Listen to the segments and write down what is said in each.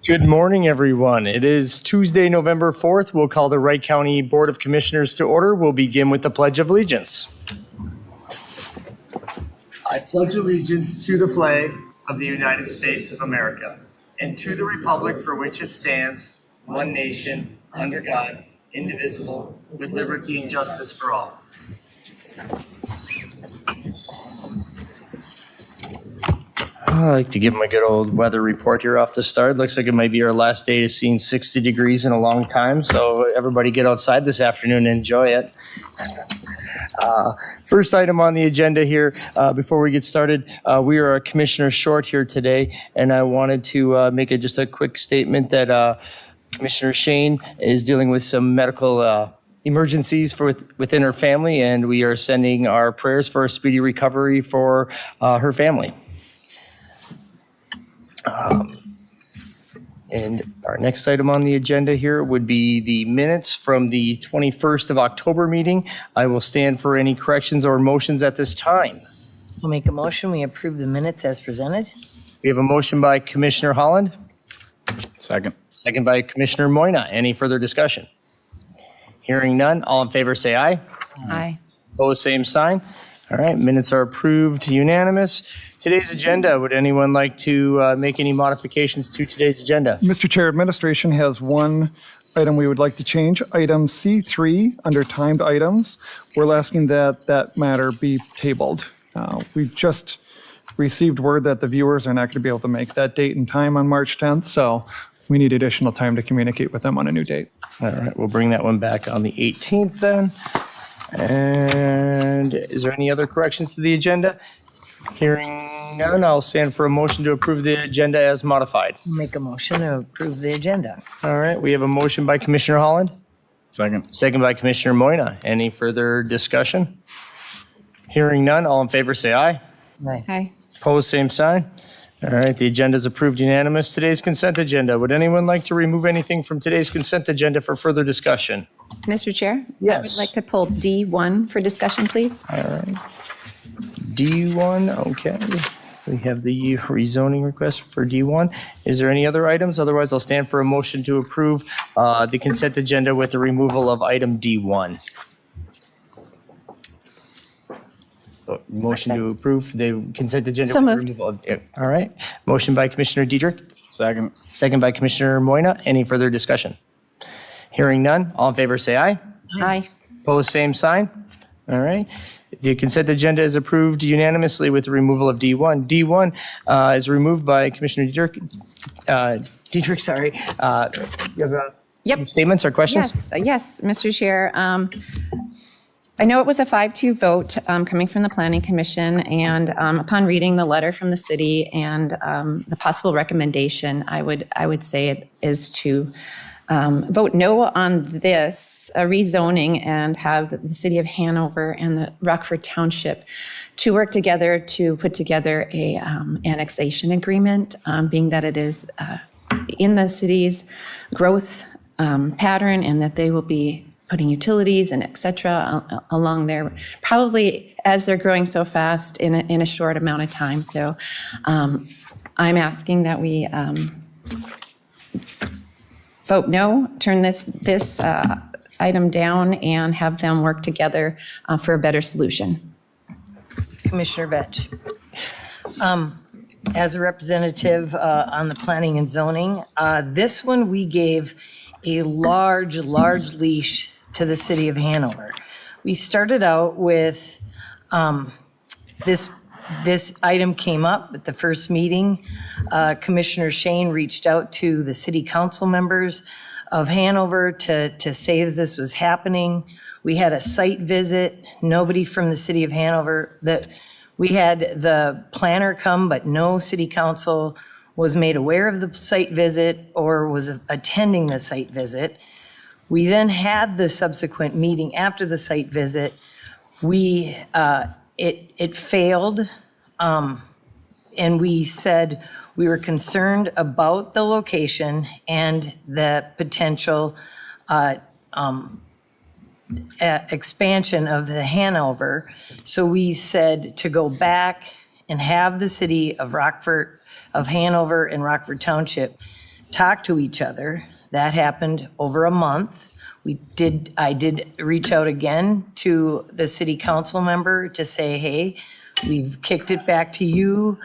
Good morning, everyone. It is Tuesday, November 4th. We'll call the Wright County Board of Commissioners to order. We'll begin with the Pledge of Allegiance. I pledge allegiance to the flag of the United States of America and to the republic for which it stands, one nation, under God, indivisible, with liberty and justice for all. I like to give them a good old weather report here off the start. Looks like it might be our last day to seeing 60 degrees in a long time. So everybody get outside this afternoon and enjoy it. First item on the agenda here, before we get started, we are a commissioner short here today. And I wanted to make just a quick statement that Commissioner Shane is dealing with some medical emergencies within her family. And we are sending our prayers for a speedy recovery for her family. And our next item on the agenda here would be the minutes from the 21st of October meeting. I will stand for any corrections or motions at this time. We'll make a motion. We approve the minutes as presented. We have a motion by Commissioner Holland. Second. Second by Commissioner Moyna. Any further discussion? Hearing none, all in favor say aye. Aye. Opposed, same sign. All right, minutes are approved, unanimous. Today's agenda, would anyone like to make any modifications to today's agenda? Mr. Chair, administration has one item we would like to change. Item C3 under timed items. We're asking that matter be tabled. We just received word that the viewers are not going to be able to make that date and time on March 10th, so we need additional time to communicate with them on a new date. All right, we'll bring that one back on the 18th then. And is there any other corrections to the agenda? Hearing none, I'll stand for a motion to approve the agenda as modified. We'll make a motion to approve the agenda. All right, we have a motion by Commissioner Holland, Second. second by Commissioner Moyna. Any further discussion? Hearing none, all in favor say aye. Aye. Aye. Opposed, same sign. All right, the agenda is approved unanimous. Today's consent agenda. Would anyone like to remove anything from today's consent agenda for further discussion? Mr. Chair? Yes. I would like to pull D1 for discussion, please. All right. D1, okay. We have the rezoning request for D1. Is there any other items? Otherwise, I'll stand for a motion to approve the consent agenda with the removal of item D1. Motion to approve the consent agenda. So with the moved. removal of- all right. Motion by Commissioner Diedrich, Second. second by Commissioner Moyna. Any further discussion? Hearing none, all in favor say aye. Aye. Opposed, same sign. All right. The consent agenda is approved unanimously with the removal of D1. D1 is removed by Commissioner Diedrich, sorry. You have Yep. statements or questions? Yes, Mr. Chair. I know it was a 5-2 vote coming from the Planning Commission, and upon reading the letter from the city and the possible recommendation, I would say it is to vote no on this rezoning and have the city of Hanover and the Rockford Township to work together to put together a annexation agreement, being that it is in the city's growth pattern and that they will be putting utilities and et cetera along there, probably as they're growing so fast in a short amount of time. So I'm asking that we vote no, turn this item down and have them work together for a better solution. Commissioner Vetch. As a representative on the planning and zoning, this one we gave a large leash to the city of Hanover. We started out with this item came up at the first meeting. Commissioner Shane reached out to the city council members of Hanover to say that this was happening. We had a site visit. Nobody from the city of Hanover, we had the planner come, but no city council was made aware of the site visit or was attending the site visit. We then had the subsequent meeting after the site visit. It failed, and we said we were concerned about the location and the potential expansion of the Hanover. So we said to go back and have the city of Hanover and Rockford Township talk to each other. That happened over a month. I did reach out again to the city council member to say, hey, we've kicked it back to you,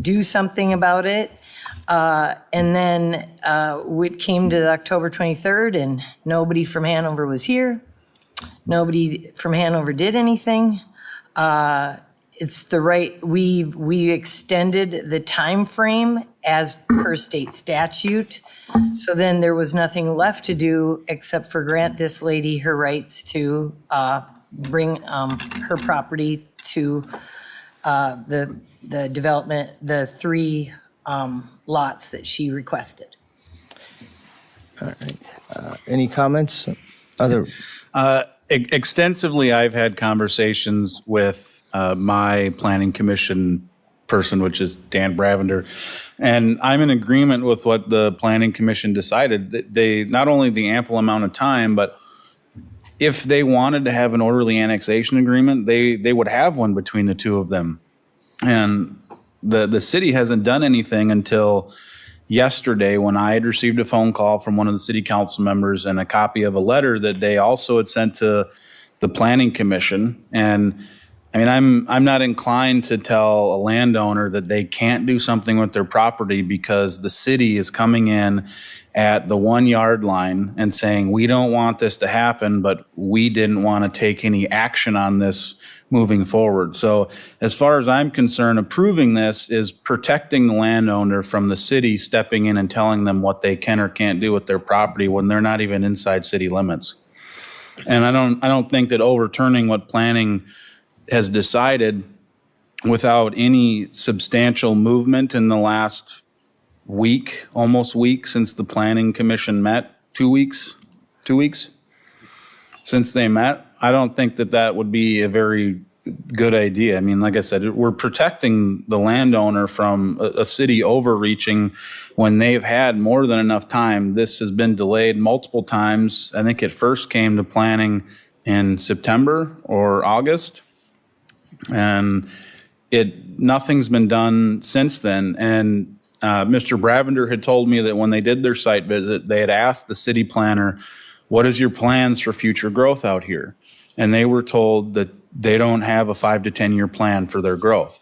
do something about it. And then it came to October 23rd and nobody from Hanover was here. Nobody from Hanover did anything. It's the right, we extended the time frame as per state statute. So then there was nothing left to do except for grant this lady her rights to bring her property to the development, the 3 lots that she requested. Any comments? Other, Extensively, I've had conversations with my planning commission person, which is Dan Bravender, and I'm in agreement with what the planning commission decided. They not only the ample amount of time, but if they wanted to have an orderly annexation agreement, they would have one between the two of them. And the city hasn't done anything until yesterday when I had received a phone call from one of the city council members and a copy of a letter that they also had sent to the planning commission. And I mean, I'm not inclined to tell a landowner that they can't do something with their property because the city is coming in at the 1 yard line and saying, we don't want this to happen, but we didn't want to take any action on this moving forward. So as far as I'm concerned, approving this is protecting the landowner from the city stepping in and telling them what they can or can't do with their property when they're not even inside city limits. And I don't think that overturning what planning has decided without any substantial movement in the last week, almost week since the planning commission met, 2 weeks since they met, I don't think that would be a very good idea. I mean, like I said, we're protecting the landowner from a city overreaching when they've had more than enough time. This has been delayed multiple times. I think it first came to planning in September or August, and nothing's been done since then. And Mr. Bravender had told me that when they did their site visit, they had asked the city planner, what is your plans for future growth out here? And they were told that they don't have a 5 to 10 year plan for their growth.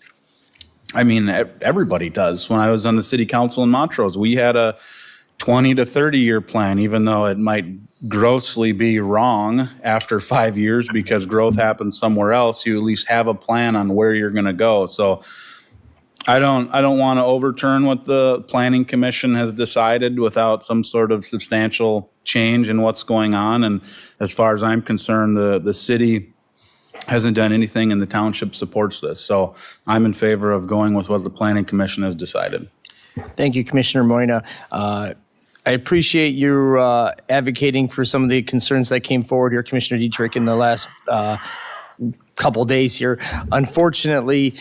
I mean, everybody does. When I was on the city council in Montrose, we had a 20 to 30 year plan, even though it might grossly be wrong after 5 years because growth happens somewhere else. You at least have a plan on where you're going to go. So I don't want to overturn what the planning commission has decided without some sort of substantial change in what's going on. And as far as I'm concerned, the city hasn't done anything and the township supports this. So I'm in favor of going with what the planning commission has decided. thank you, Commissioner Moyna. I appreciate your advocating for some of the concerns that came forward here, Commissioner Dietrich, in the last couple days here. Unfortunately,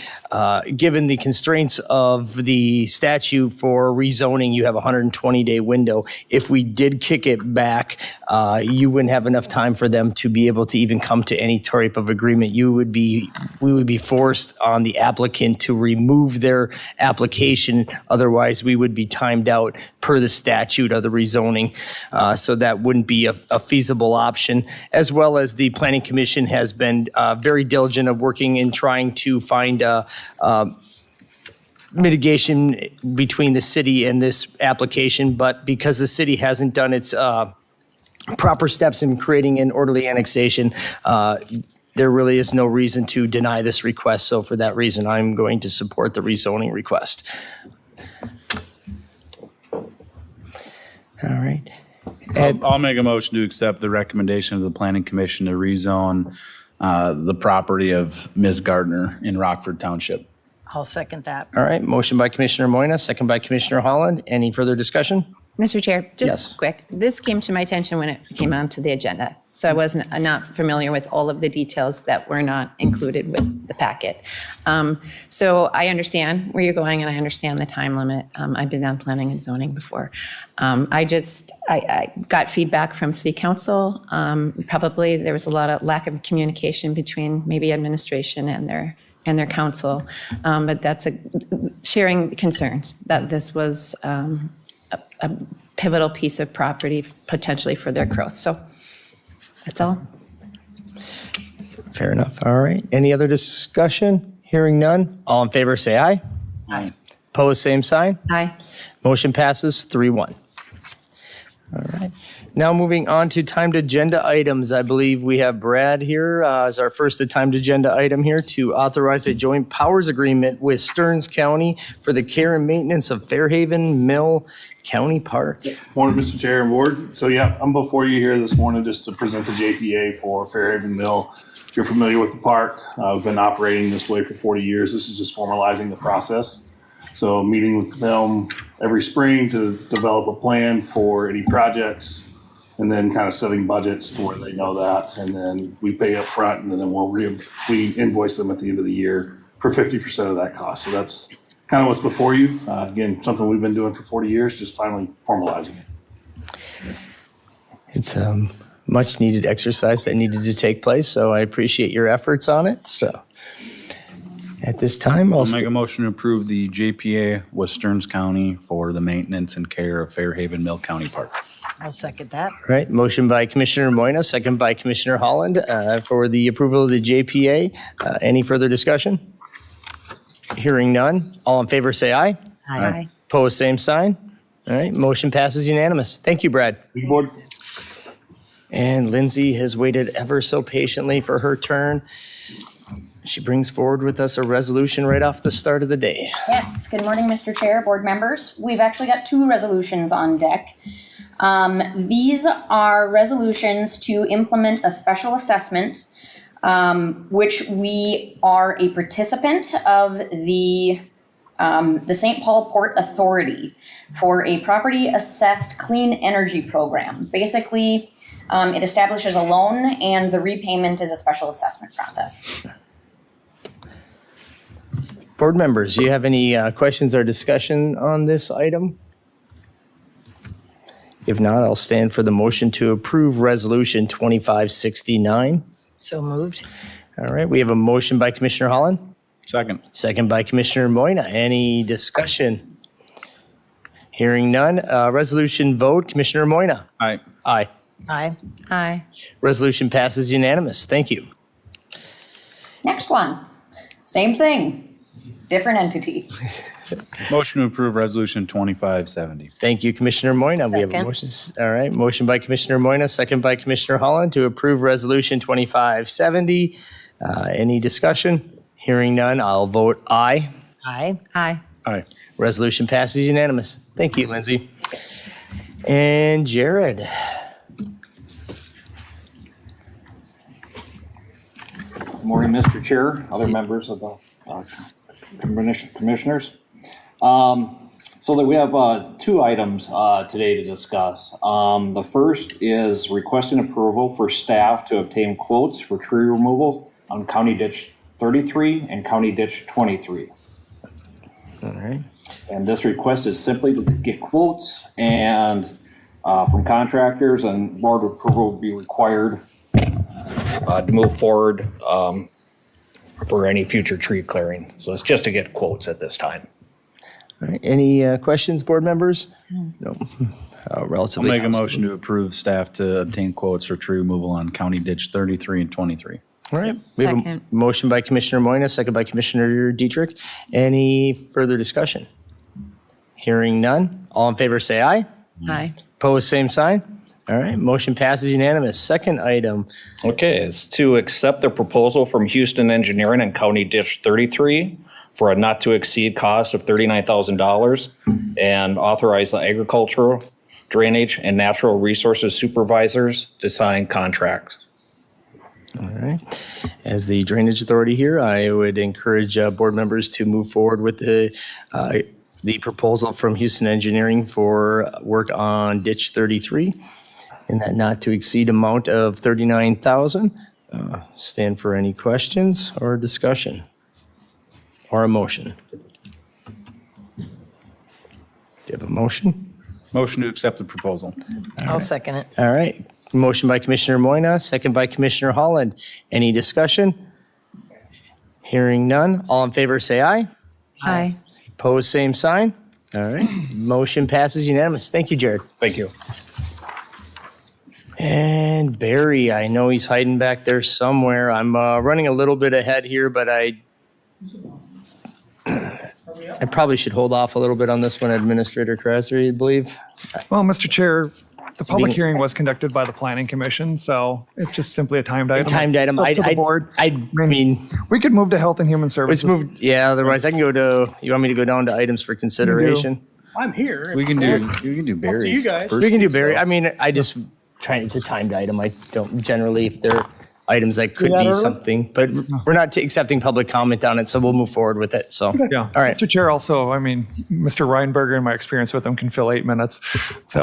given the constraints of the statute for rezoning, you have a 120-day window. If we did kick it back, you wouldn't have enough time for them to be able to even come to any type of agreement. We would be forced on the applicant to remove their application. Otherwise, we would be timed out per the statute of the rezoning. So that wouldn't be a feasible option, as well as the Planning Commission has been very diligent of working in trying to find mitigation between the city and this application, but because the city hasn't done its proper steps in creating an orderly annexation, there really is no reason to deny this request. So for that reason, I'm going to support the rezoning request. All right. I'll make a motion to accept the recommendation of the planning commission to rezone the property of Ms. Gardner in Rockford Township. I'll second that. All right, motion by Commissioner Moyna, second by Commissioner Holland. Any further discussion? Mr. Chair, Yes. just quick, this came to my attention when it came onto the agenda. So I wasn't not familiar with all of the details that were not included with the packet. So I understand where you're going and I understand the time limit. I've been on planning and zoning before. I got feedback from city council. Probably there was a lot of lack of communication between maybe administration and their council. But that's sharing concerns that this was a pivotal piece of property potentially for their growth. So that's all. Fair enough. All right. Any other discussion? Hearing none. All in favor, say aye. Aye. Opposed, same sign. Aye. Motion passes 3-1. All right. Now moving on to timed agenda items. I believe we have Brad here as our first timed agenda item here to authorize a joint powers agreement with Stearns County for the care and maintenance of Fairhaven Mill County Park. Morning, Mr. Chair and Board. So yeah, I'm before you here this morning just to present the JPA for Fairhaven Mill. If you're familiar with the park, we've been operating this way for 40 years. This is just formalizing the process. So meeting with them every spring to develop a plan for any projects and then kind of setting budgets to where they know that. And then we pay up front and then we invoice them at the end of the year for 50% of that cost. So that's kind of what's before you. Again, something we've been doing for 40 years, just finally formalizing it. It's a much needed exercise that needed to take place, so I appreciate your efforts on it. So at this time, I'll make a motion to approve the JPA with Stearns County for the maintenance and care of Fairhaven Mill County Park. I'll second that. Right, motion by Commissioner Moyna, second by Commissioner Holland for the approval of the JPA. Any further discussion? Hearing none. All in favor, say aye. Aye. Opposed, same sign. All right, motion passes unanimous. Thank you, Brad. Board. And Lindsay has waited ever so patiently for her turn. She brings forward with us a resolution right off the start of the day. Yes, good morning, Mr. Chair, board members. We've actually got two resolutions on deck. These are resolutions to implement a special assessment, which we are a participant of the St. Paul Port Authority for a property assessed clean energy program. Basically, it establishes a loan and the repayment is a special assessment process. Board members, do you have any questions or discussion on this item? If not, I'll stand for the motion to approve Resolution 2569. So moved. All right, we have a motion by Commissioner Holland, Second. second by Commissioner Moyna. Any discussion? Hearing none. Resolution vote, Commissioner Moyna. Aye. Aye. Aye. Aye. Resolution passes unanimous. Thank you. Next one, same thing, different entity. Motion to approve Resolution 2570. Thank you, Commissioner Moyna. We have a Second. motion. All right, motion by Commissioner Moyna, second by Commissioner Holland to approve Resolution 2570. Any discussion? Hearing none, I'll vote aye. Aye. Aye. Aye. Resolution passes unanimous. Thank you, Lindsay. And Jared. Good morning, Mr. Chair, other members of the commissioners. So that we have two items today to discuss. The first is requesting approval for staff to obtain quotes for tree removal on County Ditch 33 and County Ditch 23. All right. And this request is simply to get quotes and from contractors, and board approval would be required to move forward for any future tree clearing. So it's just to get quotes at this time. All right. Any questions, board members? No. I'll Relatively. make a motion to approve staff to obtain quotes for tree removal on County Ditch 33 and 23. All right. We have a Second. motion by Commissioner Moyna, second by Commissioner Dietrich. Any further discussion? Hearing none. All in favor, say aye. Aye. Opposed, same sign. All right. Motion passes unanimous. Second item. Okay, it's to accept the proposal from Houston Engineering and County Ditch 33 for a not to exceed cost of $39,000 and authorize the agricultural, drainage, and natural resources supervisors to sign contracts. All right. As the Drainage Authority here, I would encourage board members to move forward with the proposal from Houston Engineering for work on Ditch 33 in that not to exceed amount of $39,000. Stand for any questions or discussion or a motion. Do you have a motion? Motion to accept the proposal. I'll second it. All right. Motion by Commissioner Moyna, second by Commissioner Holland. Any discussion? Hearing none. All in favor, say aye. Aye. Opposed, same sign. All right, motion passes unanimous. Thank you, Jared. Thank you. And Barry, I know he's hiding back there somewhere. I'm running a little bit ahead here, but I probably should hold off a little bit on this one, Administrator Krasser, you believe? Well, Mr. Chair, the public Being- hearing was conducted by the Planning Commission, so it's just simply a timed item. Timed item. It's up to the board. I mean, We could move to Health and Human let's Services. move. Yeah, otherwise I can go to. You want me to go down to items for consideration? I'm here. We can do Barry's. you guys. first We can do piece, Barry. though. I mean, I just try. It's a timed item. I don't generally if there are items that could that be early? something, but we're not accepting public comment on it, so we'll move forward with it. So, Yeah. all right. Mr. Chair, also, I mean, Mr. Reinberger, in my experience with him, can fill 8 minutes. So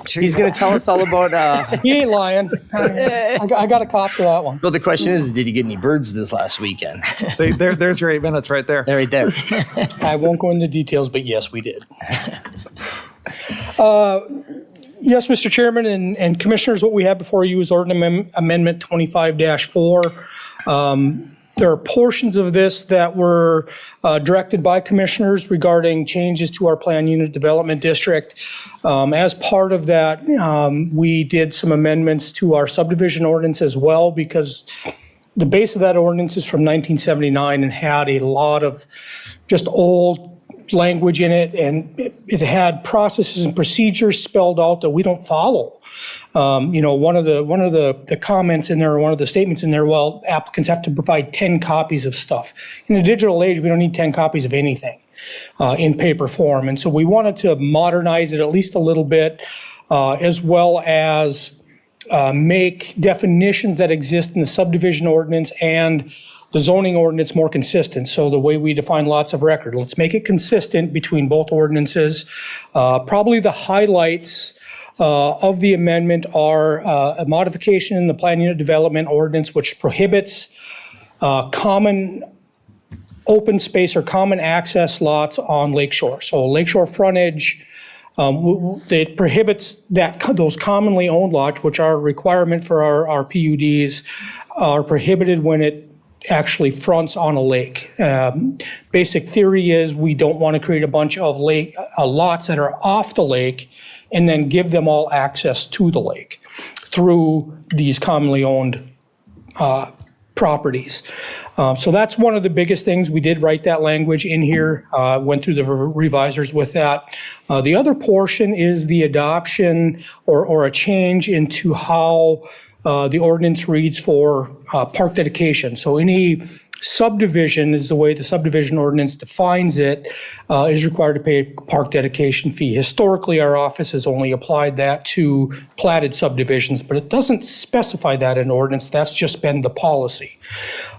He's going to tell us all about. He ain't lying. I got a cop for that one. Well, the question is, did he get any birds this last weekend? see, there's your 8 minutes right there. Right there. I won't go into details, but yes, we did. Yes, Mr. Chairman and Commissioners, what we have before you is Ordinance Amendment 25-4. There are portions of this that were directed by commissioners regarding changes to our plan unit development district. As part of that, we did some amendments to our subdivision ordinance as well because the base of that ordinance is from 1979 and had a lot of just old language in it, and it had processes and procedures spelled out that we don't follow. One of the comments in there, or one of the statements in there, well, applicants have to provide 10 copies of stuff. In the digital age, we don't need 10 copies of anything in paper form, and so we wanted to modernize it at least a little bit, as well as make definitions that exist in the subdivision ordinance and the zoning ordinance more consistent. So the way we define lots of record, let's make it consistent between both ordinances. Probably the highlights of the amendment are a modification in the plan unit development ordinance, which prohibits common open space or common access lots on lakeshore. So lakeshore frontage, it prohibits those commonly owned lots, which are a requirement for our PUDs, are prohibited when it actually fronts on a lake. Basic theory is we don't want to create a bunch of lots that are off the lake and then give them all access to the lake through these commonly owned properties. So that's one of the biggest things. We did write that language in here, went through the revisers with that. The other portion is the adoption or a change into how the ordinance reads for park dedication. So any subdivision is the way the subdivision ordinance defines it, is required to pay a park dedication fee. Historically, our office has only applied that to platted subdivisions, but it doesn't specify that in ordinance. That's just been the policy.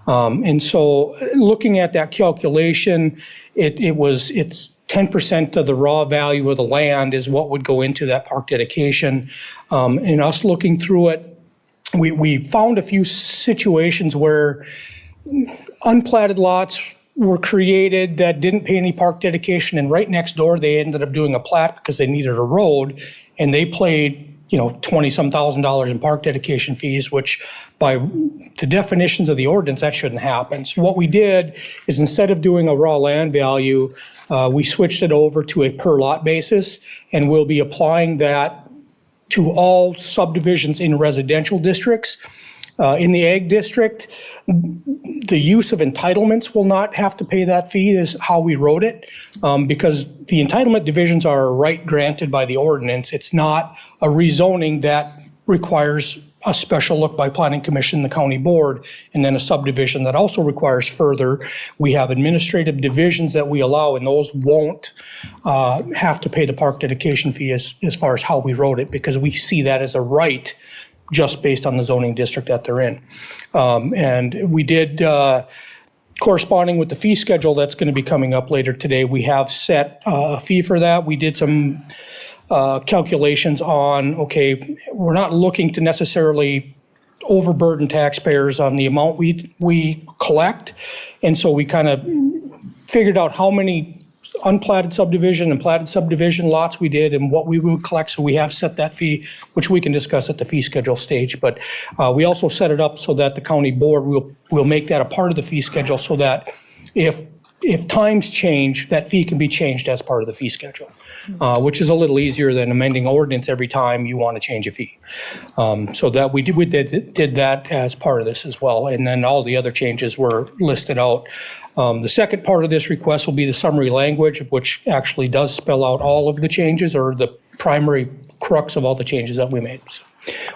And so looking at that calculation, it's 10% of the raw value of the land is what would go into that park dedication. And us looking through it, we found a few situations where unplatted lots were created that didn't pay any park dedication, and right next door, they ended up doing a plat because they needed a road, and they paid, $20-some thousand in park dedication fees, which by the definitions of the ordinance, that shouldn't happen. So what we did is instead of doing a raw land value, we switched it over to a per lot basis, and we'll be applying that to all subdivisions in residential districts. In the ag district, the use of entitlements will not have to pay that fee, is how we wrote it, because the entitlement divisions are a right granted by the ordinance. It's not a rezoning that requires a special look by Planning Commission, the county board, and then a subdivision that also requires further. We have administrative divisions that we allow, and those won't have to pay the park dedication fee as far as how we wrote it, because we see that as a right just based on the zoning district that they're in. And we did, corresponding with the fee schedule that's going to be coming up later today, we have set a fee for that. We did some calculations on, okay, we're not looking to necessarily overburden taxpayers on the amount we collect. And so we kind of figured out how many unplatted subdivision and platted subdivision lots we did and what we would collect. So we have set that fee, which we can discuss at the fee schedule stage. But we also set it up so that the county board will make that a part of the fee schedule, so that if if times change, that fee can be changed as part of the fee schedule, which is a little easier than amending ordinance every time you want to change a fee. So that we did that as part of this as well. And then all the other changes were listed out. The second part of this request will be the summary language, which actually does spell out all of the changes or the primary crux of all the changes that we made. So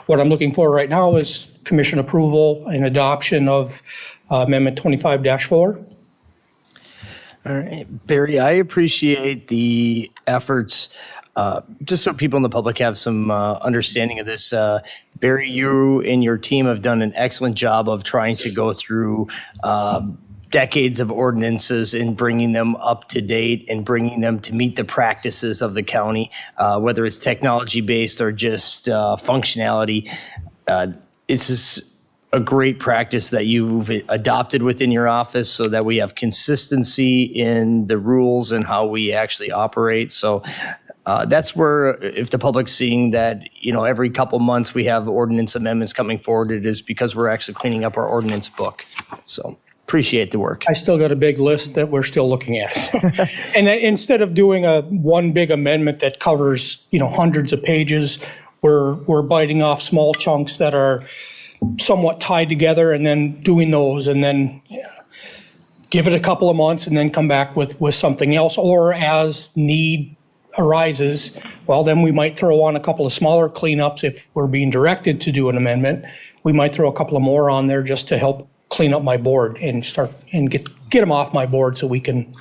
what I'm looking for right now is commission approval and adoption of Amendment 25-4. All right, Barry, I appreciate the efforts, just so people in the public have some understanding of this. Barry, you and your team have done an excellent job of trying to go through decades of ordinances and bringing them up to date and bringing them to meet the practices of the county, whether it's technology-based or just functionality. It's just a great practice that you've adopted within your office so that we have consistency in the rules and how we actually operate. So that's where, if the public's seeing that, every couple months we have ordinance amendments coming forward, it is because we're actually cleaning up our ordinance book. So appreciate the work. I still got a big list that we're still looking at. And instead of doing one big amendment that covers, hundreds of pages, we're biting off small chunks that are somewhat tied together and then doing those and then give it a couple of months and then come back with something else. Or as need arises, well, then we might throw on a couple of smaller cleanups if we're being directed to do an amendment. We might throw a couple of more on there just to help clean up my board and start and get them off my board so we can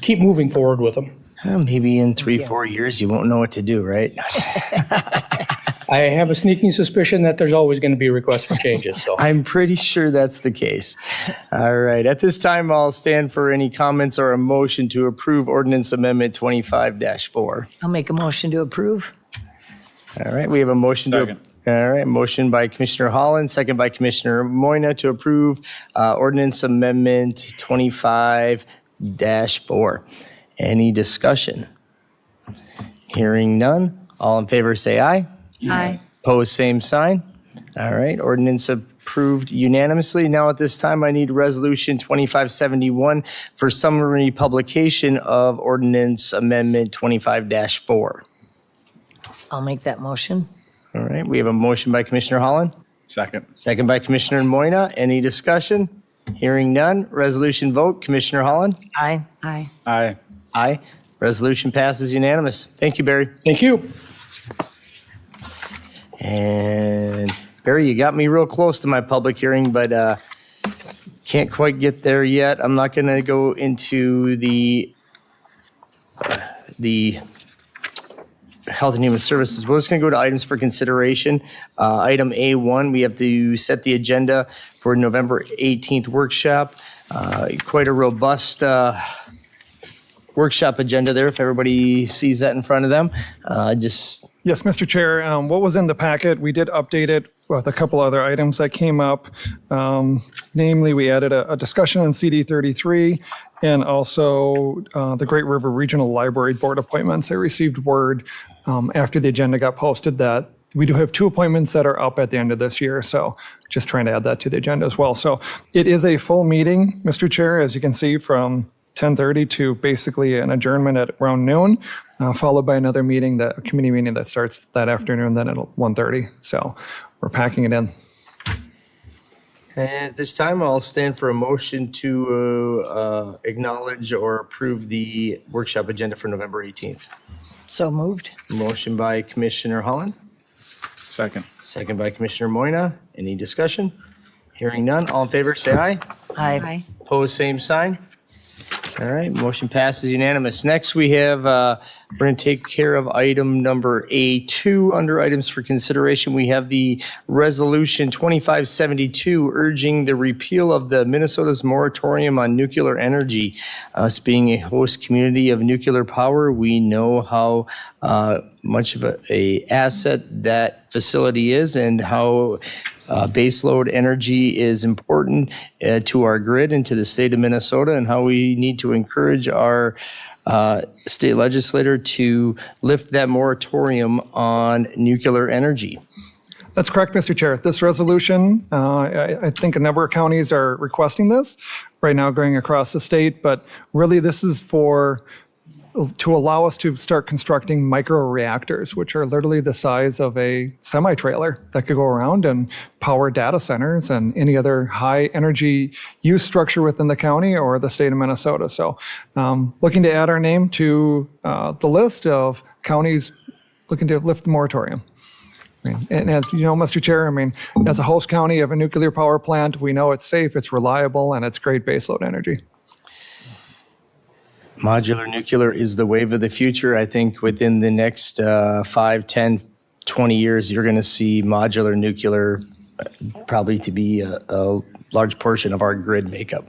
keep moving forward with them. Maybe in 3-4 years you won't know what to do, right? I have a sneaking suspicion that there's always going to be requests for changes. So I'm pretty sure that's the case. All right. At this time, I'll stand for any comments or a motion to approve Ordinance Amendment 25-4. I'll make a motion to approve. All right. We have a motion Second. All right. Motion by Commissioner Holland, second by Commissioner Moyna to approve Ordinance Amendment 25-4. Any discussion? Hearing none. All in favor say aye. Aye. Opposed, same sign. All right, ordinance approved unanimously. Now at this time, I need Resolution 2571 for summary publication of Ordinance Amendment 25-4. I'll make that motion. All right, we have a motion by Commissioner Holland, Second. second by Commissioner Moyna. Any discussion? Hearing none. Resolution vote. Commissioner Holland? Aye. Aye. Aye. Aye. Resolution passes unanimous. Thank you, Barry. thank you. And Barry, you got me real close to my public hearing, but can't quite get there yet. I'm not going to go into the Health and Human Services. We're just going to go to items for consideration. Item A1, we have to set the agenda for November 18th workshop. Quite a robust workshop agenda there, if everybody sees that in front of them. Yes, Mr. Chair, what was in the packet, we did update it with a couple other items that came up. Namely, we added a discussion on CD 33 and also the Great River Regional Library Board appointments. I received word after the agenda got posted that we do have 2 appointments that are up at the end of this year, so just trying to add that to the agenda as well. So it is a full meeting, Mr. Chair, as you can see, from 10:30 to basically an adjournment at around noon, followed by another meeting, a committee meeting that starts that afternoon, then at 1:30. So we're packing it in. And at this time, I'll stand for a motion to acknowledge or approve the workshop agenda for November 18th. So moved. Motion by Commissioner Holland, Second. second by Commissioner Moyna. Any discussion? Hearing none. All in favor, say aye. Aye. Aye. Opposed, same sign. All right, motion passes unanimous. Next, we have, we're going to take care of item number A2 under items for consideration. We have the resolution 2572 urging the repeal of the Minnesota's moratorium on nuclear energy. Us being a host community of nuclear power, we know how much of a asset that facility is and how baseload energy is important to our grid and to the state of Minnesota, and how we need to encourage our state legislator to lift that moratorium on nuclear energy. That's correct, Mr. Chair. This resolution, I think a number of counties are requesting this right now going across the state, but really this is to allow us to start constructing micro-reactors, which are literally the size of a semi-trailer that could go around and power data centers and any other high energy use structure within the county or the state of Minnesota. So looking to add our name to the list of counties looking to lift the moratorium. And as you know, Mr. Chair, as a host county of a nuclear power plant, we know it's safe, it's reliable, and it's great baseload energy. Modular nuclear is the wave of the future. I think within the next 5, 10, 20 years, you're going to see modular nuclear probably to be a large portion of our grid makeup.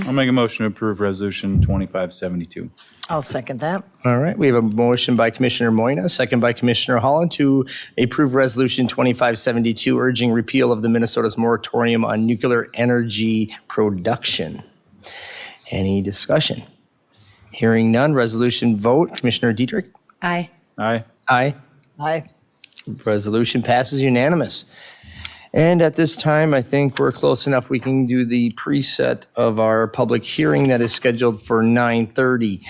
I'll make a motion to approve Resolution 2572. I'll second that. All right, we have a motion by Commissioner Moyna, second by Commissioner Holland to approve Resolution 2572, urging repeal of the Minnesota's moratorium on nuclear energy production. Any discussion? Hearing none, resolution vote. Commissioner Diedrich? Aye. Aye. Aye. Aye. Resolution passes unanimous. And at this time, I think we're close enough. We can do the preset of our public hearing that is scheduled for 9:30.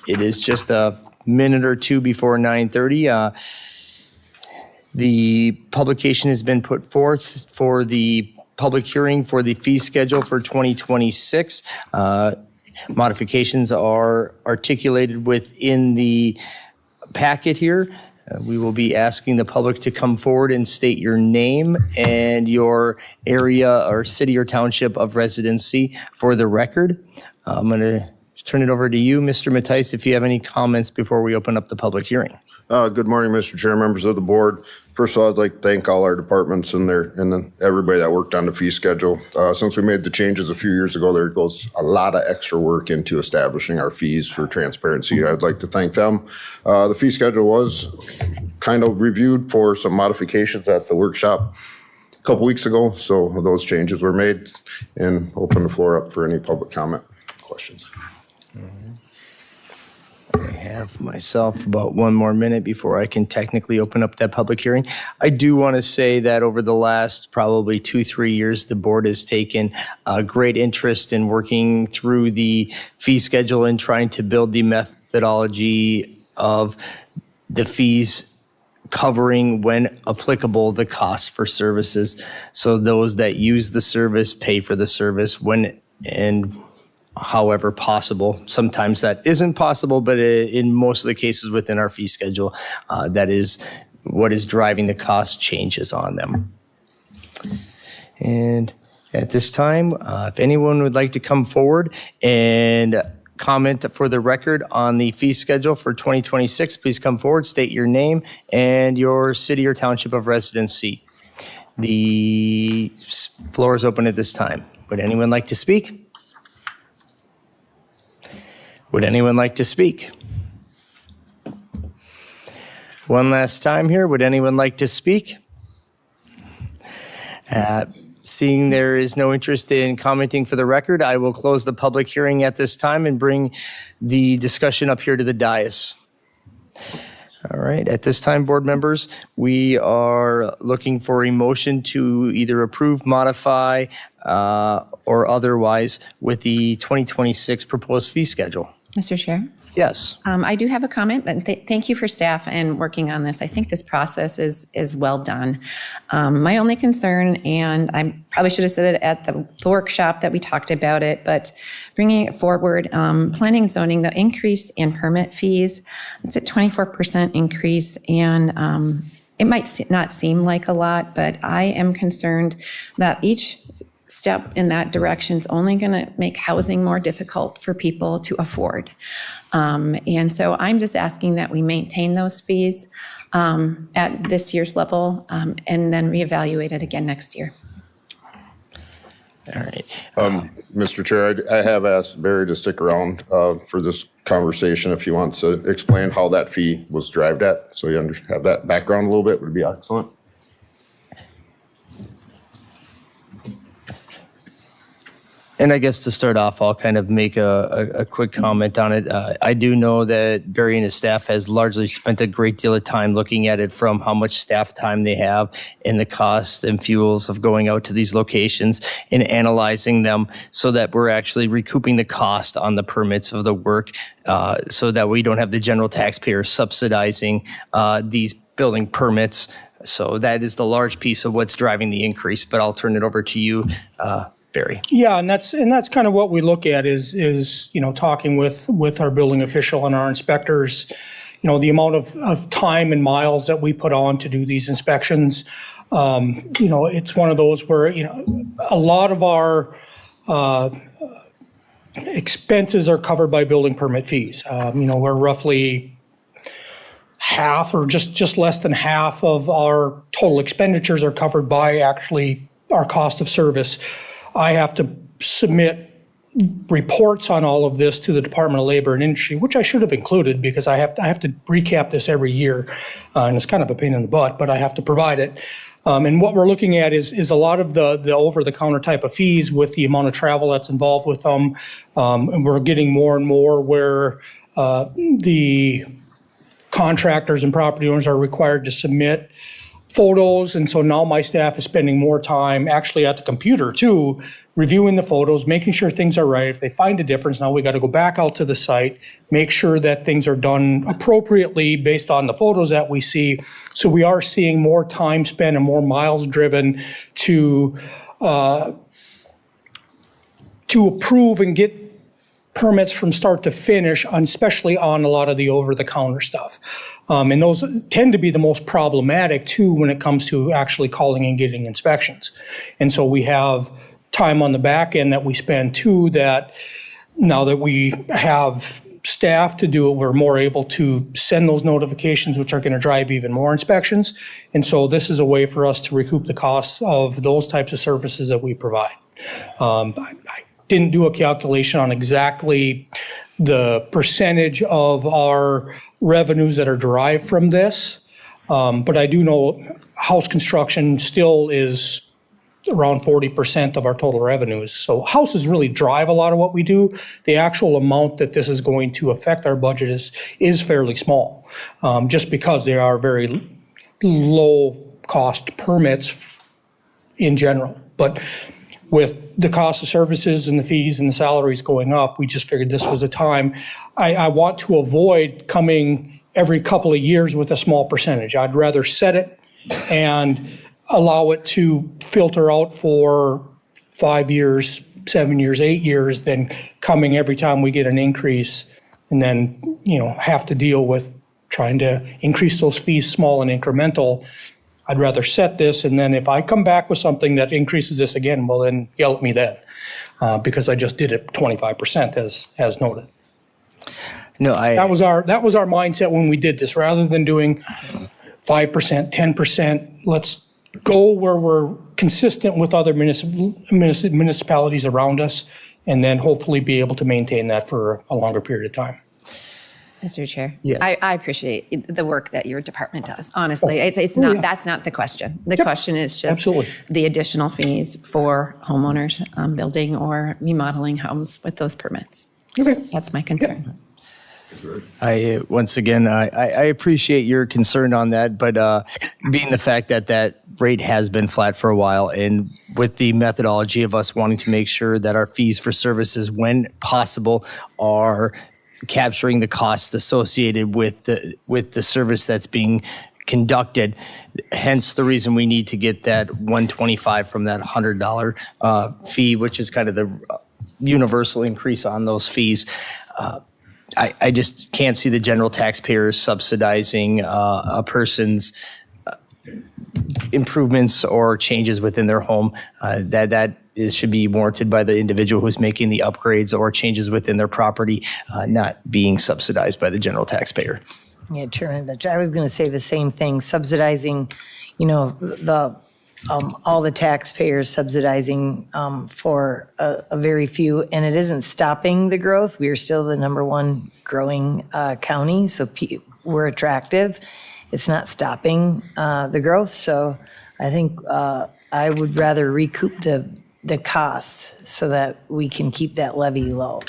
It is just a minute or two before 9:30. The publication has been put forth for the public hearing for the fee schedule for 2026. Modifications are articulated within the packet here. We will be asking the public to come forward and state your name and your area or city or township of residency for the record. I'm going to turn it over to you, Mr. Mattice, if you have any comments before we open up the public hearing. Good morning, Mr. Chair, members of the board. First of all, I'd like to thank all our departments and then everybody that worked on the fee schedule. Since we made the changes a few years ago, there goes a lot of extra work into establishing our fees for transparency. I'd like to thank them. The fee schedule was kind of reviewed for some modifications at the workshop a couple weeks ago. So those changes were made, and open the floor up for any public comment questions. I have myself about one more minute before I can technically open up that public hearing. I do want to say that over the last probably 2-3 years, the board has taken a great interest in working through the fee schedule and trying to build the methodology of the fees covering, when applicable, the costs for services. So those that use the service pay for the service when and however possible. Sometimes that isn't possible, but in most of the cases within our fee schedule, that is what is driving the cost changes on them. And at this time, if anyone would like to come forward and comment for the record on the fee schedule for 2026, please come forward, state your name and your city or township of residency. The floor is open at this time. Would anyone like to speak? Would anyone like to speak? One last time here. Would anyone like to speak? Seeing there is no interest in commenting for the record, I will close the public hearing at this time and bring the discussion up here to the dais. All right, at this time, board members, we are looking for a motion to either approve, modify, or otherwise with the 2026 proposed fee schedule. Mr. Chair? Yes. I do have a comment, but thank you for staff and working on this. I think this process is well done. My only concern, and I probably should have said it at the workshop that we talked about it, but bringing it forward, planning and zoning, the increase in permit fees, it's a 24% increase, and it might not seem like a lot, but I am concerned that each step in that direction is only going to make housing more difficult for people to afford. And so I'm just asking that we maintain those fees at this year's level and then reevaluate it again next year. All right. Mr. Chair, I have asked Barry to stick around for this conversation if he wants to explain how that fee was derived at. So you have that background a little bit would be excellent. And I guess to start off, I'll kind of make a quick comment on it. I do know that Barry and his staff has largely spent a great deal of time looking at it from how much staff time they have and the costs and fuels of going out to these locations and analyzing them so that we're actually recouping the cost on the permits of the work so that we don't have the general taxpayer subsidizing these building permits. So that is the large piece of what's driving the increase, but I'll turn it over to you, Barry. Yeah, and that's kind of what we look at is talking with our building official and our inspectors, the amount of time and miles that we put on to do these inspections. It's one of those where a lot of our expenses are covered by building permit fees. We're roughly half or just less than half of our total expenditures are covered by actually our cost of service. I have to submit reports on all of this to the Department of Labor and Industry, which I should have included because I have to recap this every year, and it's kind of a pain in the butt, but I have to provide it. And what we're looking at is a lot of the over-the-counter type of fees with the amount of travel that's involved with them, and we're getting more and more where the contractors and property owners are required to submit photos, and so now my staff is spending more time actually at the computer too, reviewing the photos, making sure things are right. If they find a difference, now we got to go back out to the site, make sure that things are done appropriately based on the photos that we see. So we are seeing more time spent and more miles driven to approve and get permits from start to finish, especially on a lot of the over-the-counter stuff. And those tend to be the most problematic too when it comes to actually calling and getting inspections. And so we have time on the back end that we spend too, that now that we have staff to do it, we're more able to send those notifications, which are going to drive even more inspections. And so this is a way for us to recoup the costs of those types of services that we provide. I didn't do a calculation on exactly the percentage of our revenues that are derived from this, but I do know house construction still is around 40% of our total revenues. So houses really drive a lot of what we do. The actual amount that this is going to affect our budget is fairly small, just because they are very low cost permits in general. But with the cost of services and the fees and the salaries going up, we just figured this was a time. I want to avoid coming every couple of years with a small percentage. I'd rather set it and allow it to filter out for 5 years, 7 years, 8 years than coming every time we get an increase and then, have to deal with trying to increase those fees small and incremental. I'd rather set this, and then if I come back with something that increases this again, well, then yell at me then, because I just did it 25% as noted. No, That was our mindset when we did this. Rather than doing 5%, 10%, let's go where we're consistent with other municipalities around us, and then hopefully be able to maintain that for a longer period of time. Mr. Chair? Yes. I appreciate the work that your department does. Honestly, it's not, that's not the question. The question is just Absolutely. the additional fees for homeowners building or remodeling homes with those permits. Okay. That's my concern. Once again, I appreciate your concern on that, but being the fact that rate has been flat for a while, and with the methodology of us wanting to make sure that our fees for services, when possible, are capturing the costs associated with the service that's being conducted. Hence the reason we need to get that $125 from that $100 fee, which is kind of the universal increase on those fees. I just can't see the general taxpayer subsidizing a person's improvements or changes within their home. Should be warranted by the individual who's making the upgrades or changes within their property, not being subsidized by the general taxpayer. Yeah, Chairman, I was going to say the same thing, subsidizing, all the taxpayers subsidizing for a very few, and it isn't stopping the growth. We are still the #1 growing county, so we're attractive. It's not stopping the growth, so I think I would rather recoup the costs so that we can keep that levy low.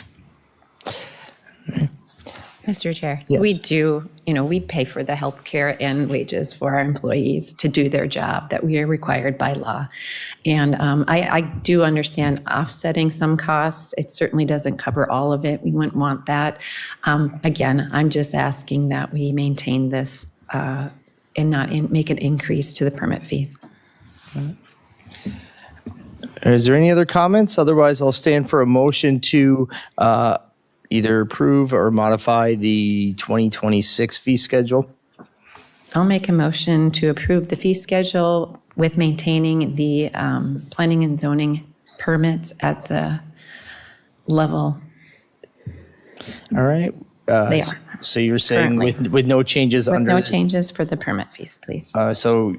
Mr. Chair, Yes. we do, we pay for the health care and wages for our employees to do their job that we are required by law. And I do understand offsetting some costs. It certainly doesn't cover all of it. We wouldn't want that. Again, I'm just asking that we maintain this and not make an increase to the permit fees. Is there any other comments? Otherwise, I'll stand for a motion to either approve or modify the 2026 fee schedule. I'll make a motion to approve the fee schedule with maintaining the planning and zoning permits at the level All right. they are. So you're saying Currently. with no changes With under. no changes for the permit fees, please. So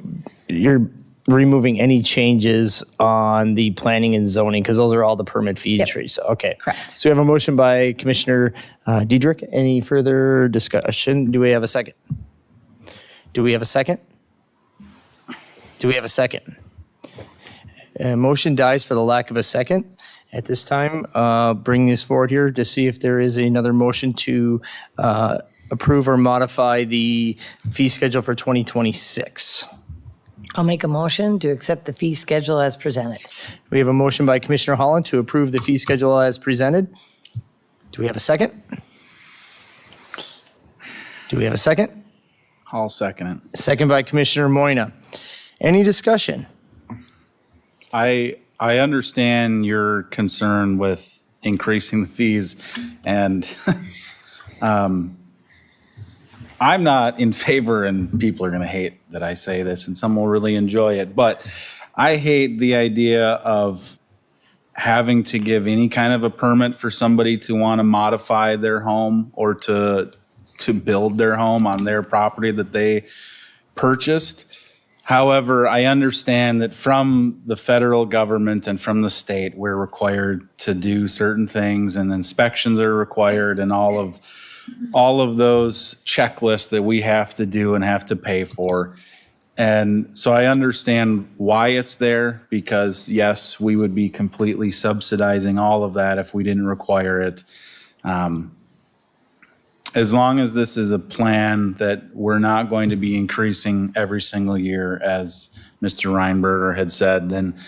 you're removing any changes on the planning and zoning, because those are all the permit fee Yep. entries. Okay. Correct. So we have a motion by Commissioner Diedrich. Any further discussion? Do we have a second? Do we have a second? Do we have a second? Motion dies for the lack of a second. At this time, bring this forward here to see if there is another motion to approve or modify the fee schedule for 2026. I'll make a motion to accept the fee schedule as presented. We have a motion by Commissioner Holland to approve the fee schedule as presented. Do we have a second? Do we have a second? I'll second it. Second by Commissioner Moyna. Any discussion? I understand your concern with increasing the fees, and I'm not in favor, and people are going to hate that I say this, and some will really enjoy it, but I hate the idea of having to give any kind of a permit for somebody to want to modify their home or to build their home on their property that they purchased. However, I understand that from the federal government and from the state, we're required to do certain things, and inspections are required, and all of those checklists that we have to do and have to pay for. And so I understand why it's there, because yes, we would be completely subsidizing all of that if we didn't require it. As long as this is a plan that we're not going to be increasing every single year, as Mr. Reinberger had said, then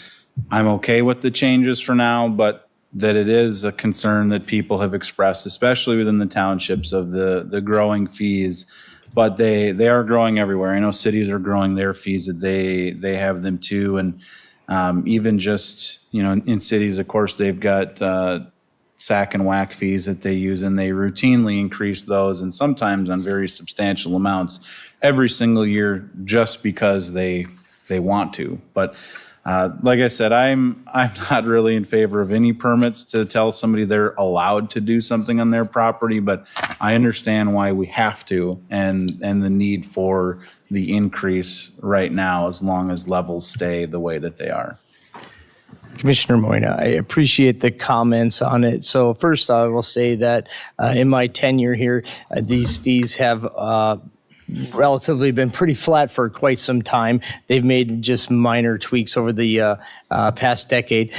I'm okay with the changes for now, but that it is a concern that people have expressed, especially within the townships, of the growing fees. But they are growing everywhere. I know cities are growing their fees, that they have them too. And even just, in cities, of course, they've got sack and whack fees that they use, and they routinely increase those, and sometimes on very substantial amounts every single year, just because they want to. But like I said, I'm not really in favor of any permits to tell somebody they're allowed to do something on their property, but I understand why we have to, and the need for the increase right now, as long as levels stay the way that they are. Commissioner Moyna, I appreciate the comments on it. So first, I will say that in my tenure here, these fees have relatively been pretty flat for quite some time. They've made just minor tweaks over the past decade.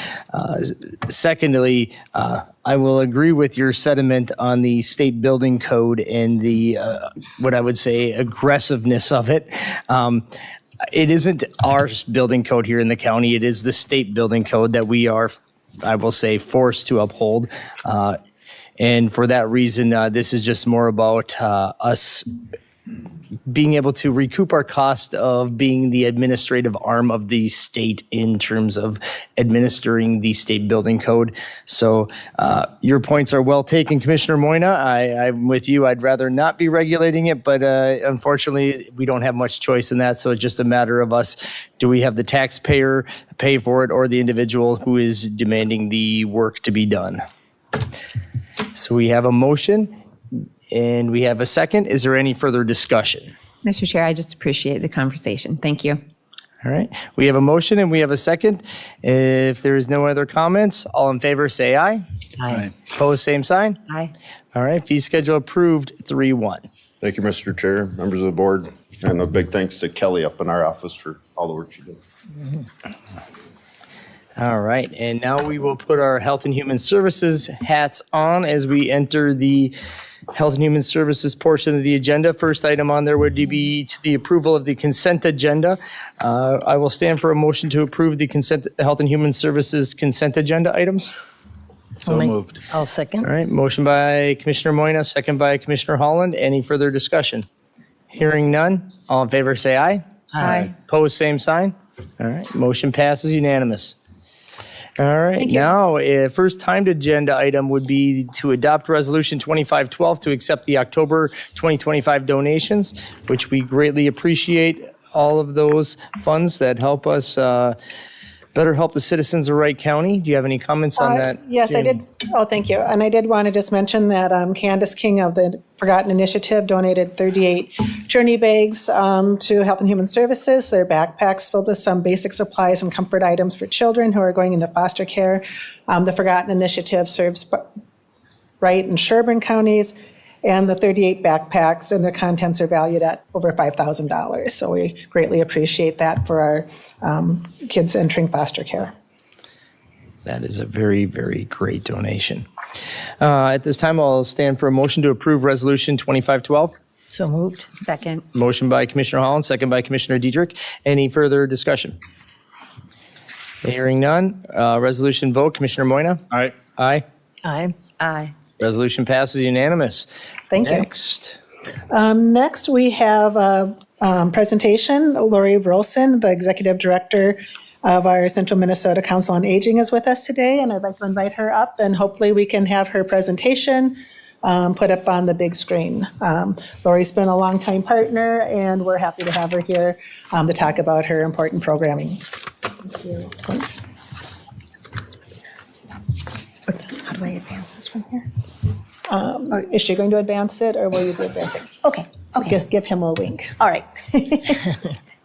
Secondly, I will agree with your sentiment on the state building code and the, what I would say, aggressiveness of it. It isn't our building code here in the county. It is the state building code that we are, I will say, forced to uphold. And for that reason, this is just more about us being able to recoup our cost of being the administrative arm of the state in terms of administering the state building code. So your points are well taken, Commissioner Moyna. I'm with you. I'd rather not be regulating it, but unfortunately, we don't have much choice in that. So it's just a matter of us. Do we have the taxpayer pay for it, or the individual who is demanding the work to be done? So we have a motion. And we have a second. Is there any further discussion? Mr. Chair, I just appreciate the conversation. Thank you. All right. We have a motion and we have a second. If there is no other comments, all in favor say aye. Aye. Opposed, same sign. Aye. All right. Fee schedule approved 3-1. Thank you, Mr. Chair, members of the board, and a big thanks to Kelly up in our office for all the work she did. All right, and now we will put our Health and Human Services hats on as we enter the Health and Human Services portion of the agenda. First item on there would be to the approval of the consent agenda. I will stand for a motion to approve the Health and Human Services consent agenda items. So moved. I'll second. All right, motion by Commissioner Moyna, second by Commissioner Holland. Any further discussion? Hearing none. All in favor, say aye. Aye. Opposed, same sign. All right, motion passes unanimous. All right, now, first timed agenda item would be to adopt Resolution 2512 to accept the October 2025 donations, which we greatly appreciate all of those funds that help us better help the citizens of Wright County. Do you have any comments on that? Yes, I Jamie? did. Oh, thank you. And I did want to just mention that Candace King of the Forgotten Initiative donated 38 journey bags to Health and Human Services. They're backpacks filled with some basic supplies and comfort items for children who are going into foster care. The Forgotten Initiative serves Wright and Sherburne counties, and the 38 backpacks and their contents are valued at over $5,000. So we greatly appreciate that for our kids entering foster care. That is a very, very great donation. At this time, I'll stand for a motion to approve Resolution 2512. So moved. Second. Motion by Commissioner Holland, second by Commissioner Diedrich. Any further discussion? Hearing none. Resolution vote. Commissioner Moyna? Aye. Aye. Aye. Aye. Resolution passes unanimous. Thank you. Next. Next, we have a presentation. Lori Vrolson, the Executive Director of our Central Minnesota Council on Aging, is with us today, and I'd like to invite her up, and hopefully we can have her presentation put up on the big screen. Lori's been a longtime partner, and we're happy to have her here to talk about her important programming. Thank you. Thanks. How do I advance this from here? Is she going to advance it, or will you be advancing? Okay, So okay, give him a wink. all right.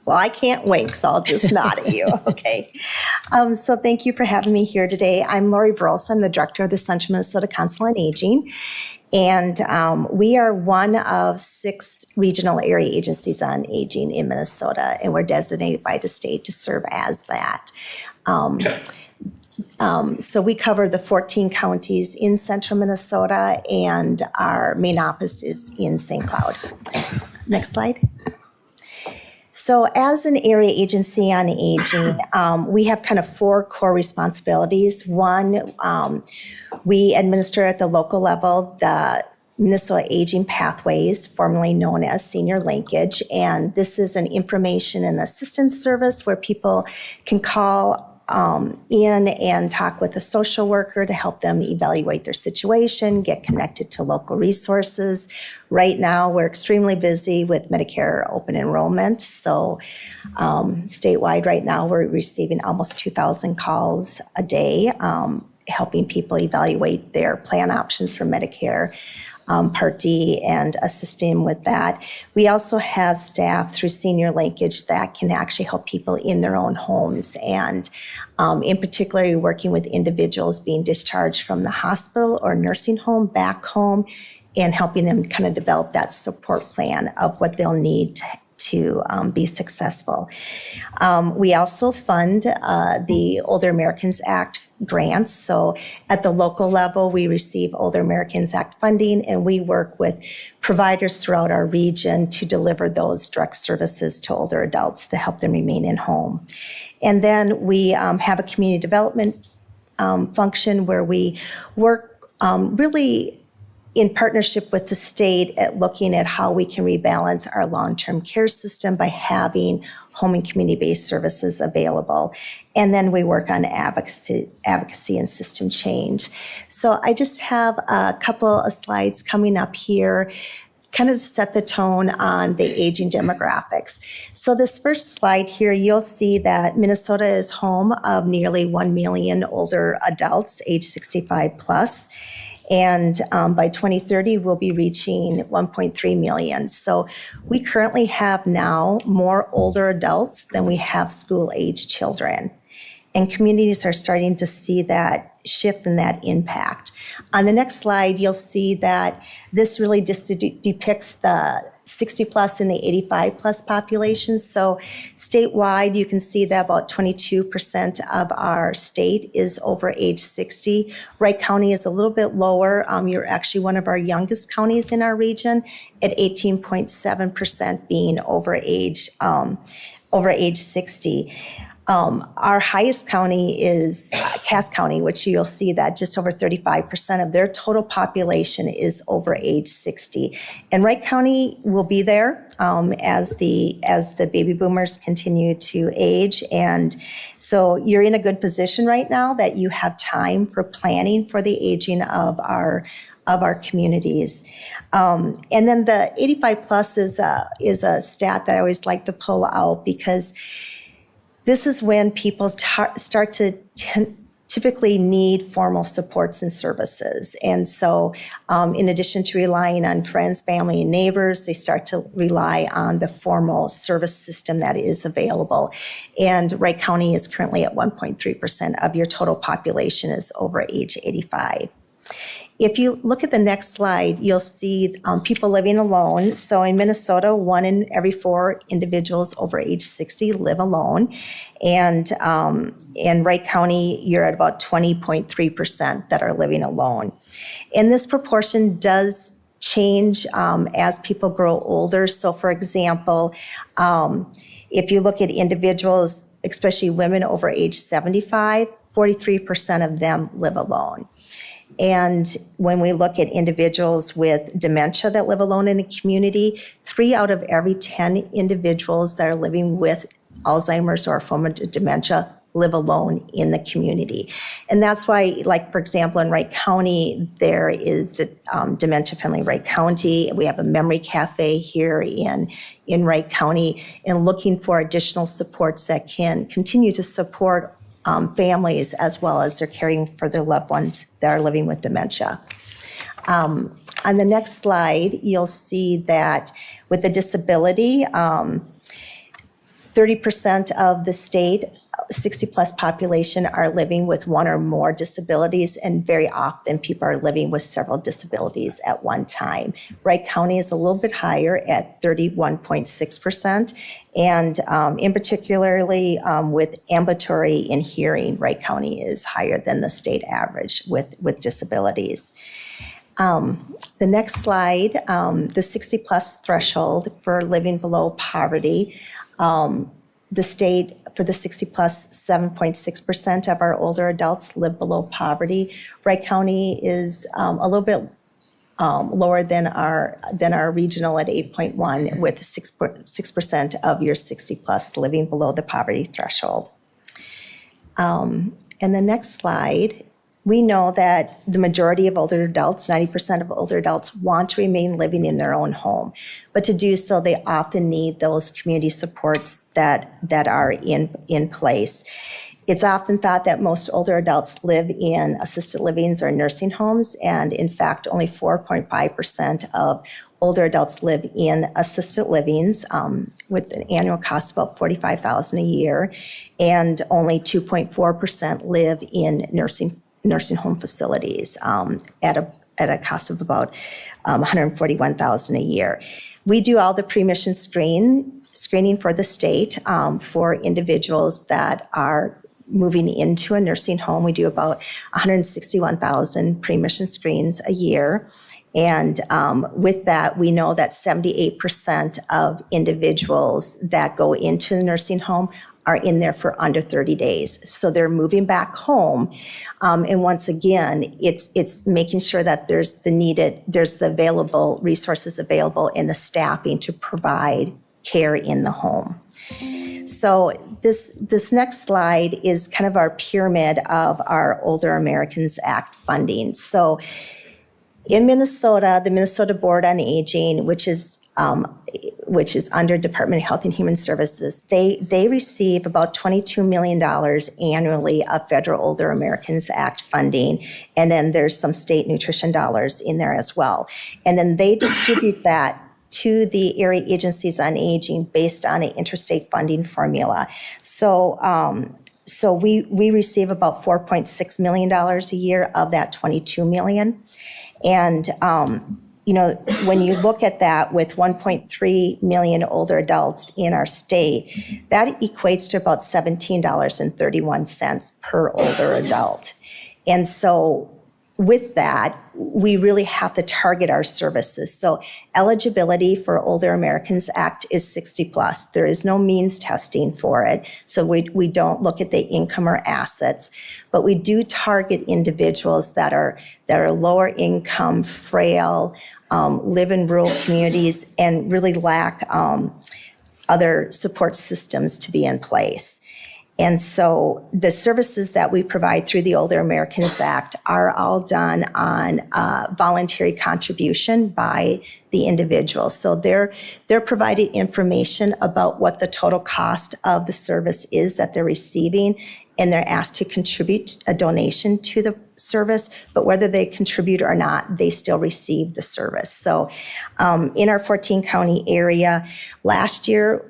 Well, I can't wink, so I'll just nod at you, okay? So thank you for having me here today. I'm Lori Vrolson. I'm the Director of the Central Minnesota Council on Aging. And we are one of 6 regional area agencies on aging in Minnesota, and we're designated by the state to serve as that. So we cover the 14 counties in central Minnesota, and our main office is in St. Cloud. Next slide. So as an area agency on aging, we have kind of 4 core responsibilities. One, we administer at the local level the Minnesota Aging Pathways, formerly known as Senior Linkage, and this is an information and assistance service where people can call in and talk with a social worker to help them evaluate their situation, get connected to local resources. Right now, we're extremely busy with Medicare open enrollment. So statewide right now, we're receiving almost 2,000 calls a day, helping people evaluate their plan options for Medicare Part D and assisting with that. We also have staff through Senior Linkage that can actually help people in their own homes, and in particular, working with individuals being discharged from the hospital or nursing home back home, and helping them kind of develop that support plan of what they'll need to be successful. We also fund the Older Americans Act grants. So at the local level, we receive Older Americans Act funding, and we work with providers throughout our region to deliver those direct services to older adults to help them remain in home. And then we have a community development function where we work really in partnership with the state at looking at how we can rebalance our long-term care system by having home and community-based services available. And then we work on advocacy and system change. So I just have a couple of slides coming up here, kind of set the tone on the aging demographics. So this first slide here, you'll see that Minnesota is home of nearly 1 million older adults, age 65 plus. And by 2030, we'll be reaching 1.3 million. So we currently have now more older adults than we have school-age children. And communities are starting to see that shift and that impact. On the next slide, you'll see that this really just depicts the 60 plus and the 85 plus populations. So statewide, you can see that about 22% of our state is over age 60. Wright County is a little bit lower. You're actually one of our youngest counties in our region at 18.7% being over age 60. Our highest county is Cass County, which you'll see that just over 35% of their total population is over age 60. And Wright County will be there as the baby boomers continue to age. And so you're in a good position right now that you have time for planning for the aging of our communities. And then the 85 plus is a stat that I always like to pull out because this is when people start to typically need formal supports and services. And so in addition to relying on friends, family, and neighbors, they start to rely on the formal service system that is available. And Wright County is currently at 1.3% of your total population is over age 85. If you look at the next slide, you'll see people living alone. So in Minnesota, 1 in every 4 individuals over age 60 live alone. And in Wright County, you're at about 20.3% that are living alone. And this proportion does change as people grow older. So for example, if you look at individuals, especially women over age 75, 43% of them live alone. And when we look at individuals with dementia that live alone in a community, 3 out of every 10 individuals that are living with Alzheimer's or a form of dementia live alone in the community. And that's why, like, for example, in Wright County, there is Dementia-Friendly Wright County. We have a memory cafe here in Wright County and looking for additional supports that can continue to support families as well as they're caring for their loved ones that are living with dementia. On the next slide, you'll see that with the disability, 30% of the state 60 plus population are living with 1 or more disabilities, and very often people are living with several disabilities at one time. Wright County is a little bit higher at 31.6%, and in particularly with ambulatory and hearing, Wright County is higher than the state average with disabilities. The next slide, the 60 plus threshold for living below poverty. The state, for the 60 plus, 7.6% of our older adults live below poverty. Wright County is a little bit lower than our regional at 8.1, with 6% of your 60 plus living below the poverty threshold. And the next slide, we know that the majority of older adults, 90% of older adults, want to remain living in their own home. But to do so, they often need those community supports that are in place. It's often thought that most older adults live in assisted livings or nursing homes, and in fact, only 4.5% of older adults live in assisted livings with an annual cost of about $45,000 a year, and only 2.4% live in nursing home facilities at a cost of about $141,000 a year. We do all the pre-admission screening for the state for individuals that are moving into a nursing home. We do about 161,000 pre-admission screens a year. And with that, we know that 78% of individuals that go into the nursing home are in there for under 30 days. So they're moving back home. And once again, it's making sure that there's the available resources available and the staffing to provide care in the home. So this next slide is kind of our pyramid of our Older Americans Act funding. So in Minnesota, the Minnesota Board on Aging, which is under Department of Health and Human Services, they receive about $22 million annually of federal Older Americans Act funding, and then there's some state nutrition dollars in there as well. And then they distribute that to the area agencies on aging based on an interstate funding formula. So So we receive about $4.6 million a year of that $22 million. And, when you look at that with 1.3 million older adults in our state, that equates to about $17.31 per older adult. And so with that, we really have to target our services. So eligibility for Older Americans Act is 60 plus. There is no means testing for it. So we don't look at the income or assets, but we do target individuals that are lower income, frail, live in rural communities, and really lack other support systems to be in place. And so the services that we provide through the Older Americans Act are all done on voluntary contribution by the individual. So they're providing information about what the total cost of the service is that they're receiving, and they're asked to contribute a donation to the service, but whether they contribute or not, they still receive the service. So in our 14 county area, last year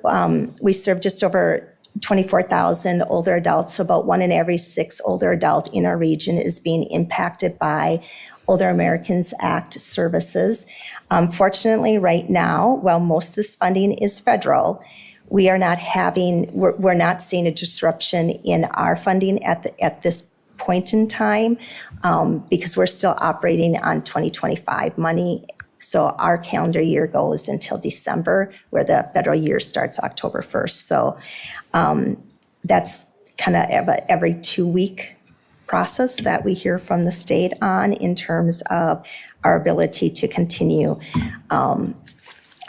we served just over 24,000 older adults, so about 1 in every 6 older adult in our region is being impacted by Older Americans Act services. Fortunately, right now, while most of this funding is federal, we're not seeing a disruption in our funding at this point in time because we're still operating on 2025 money. So our calendar year goes until December, where the federal year starts October 1st. So that's kind of every 2-week process that we hear from the state on in terms of our ability to continue.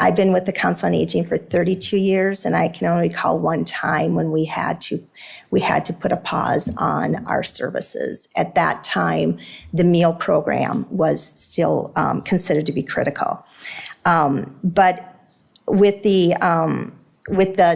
I've been with the Council on Aging for 32 years, and I can only recall one time when we had to put a pause on our services. At that time, the meal program was still considered to be critical. But with the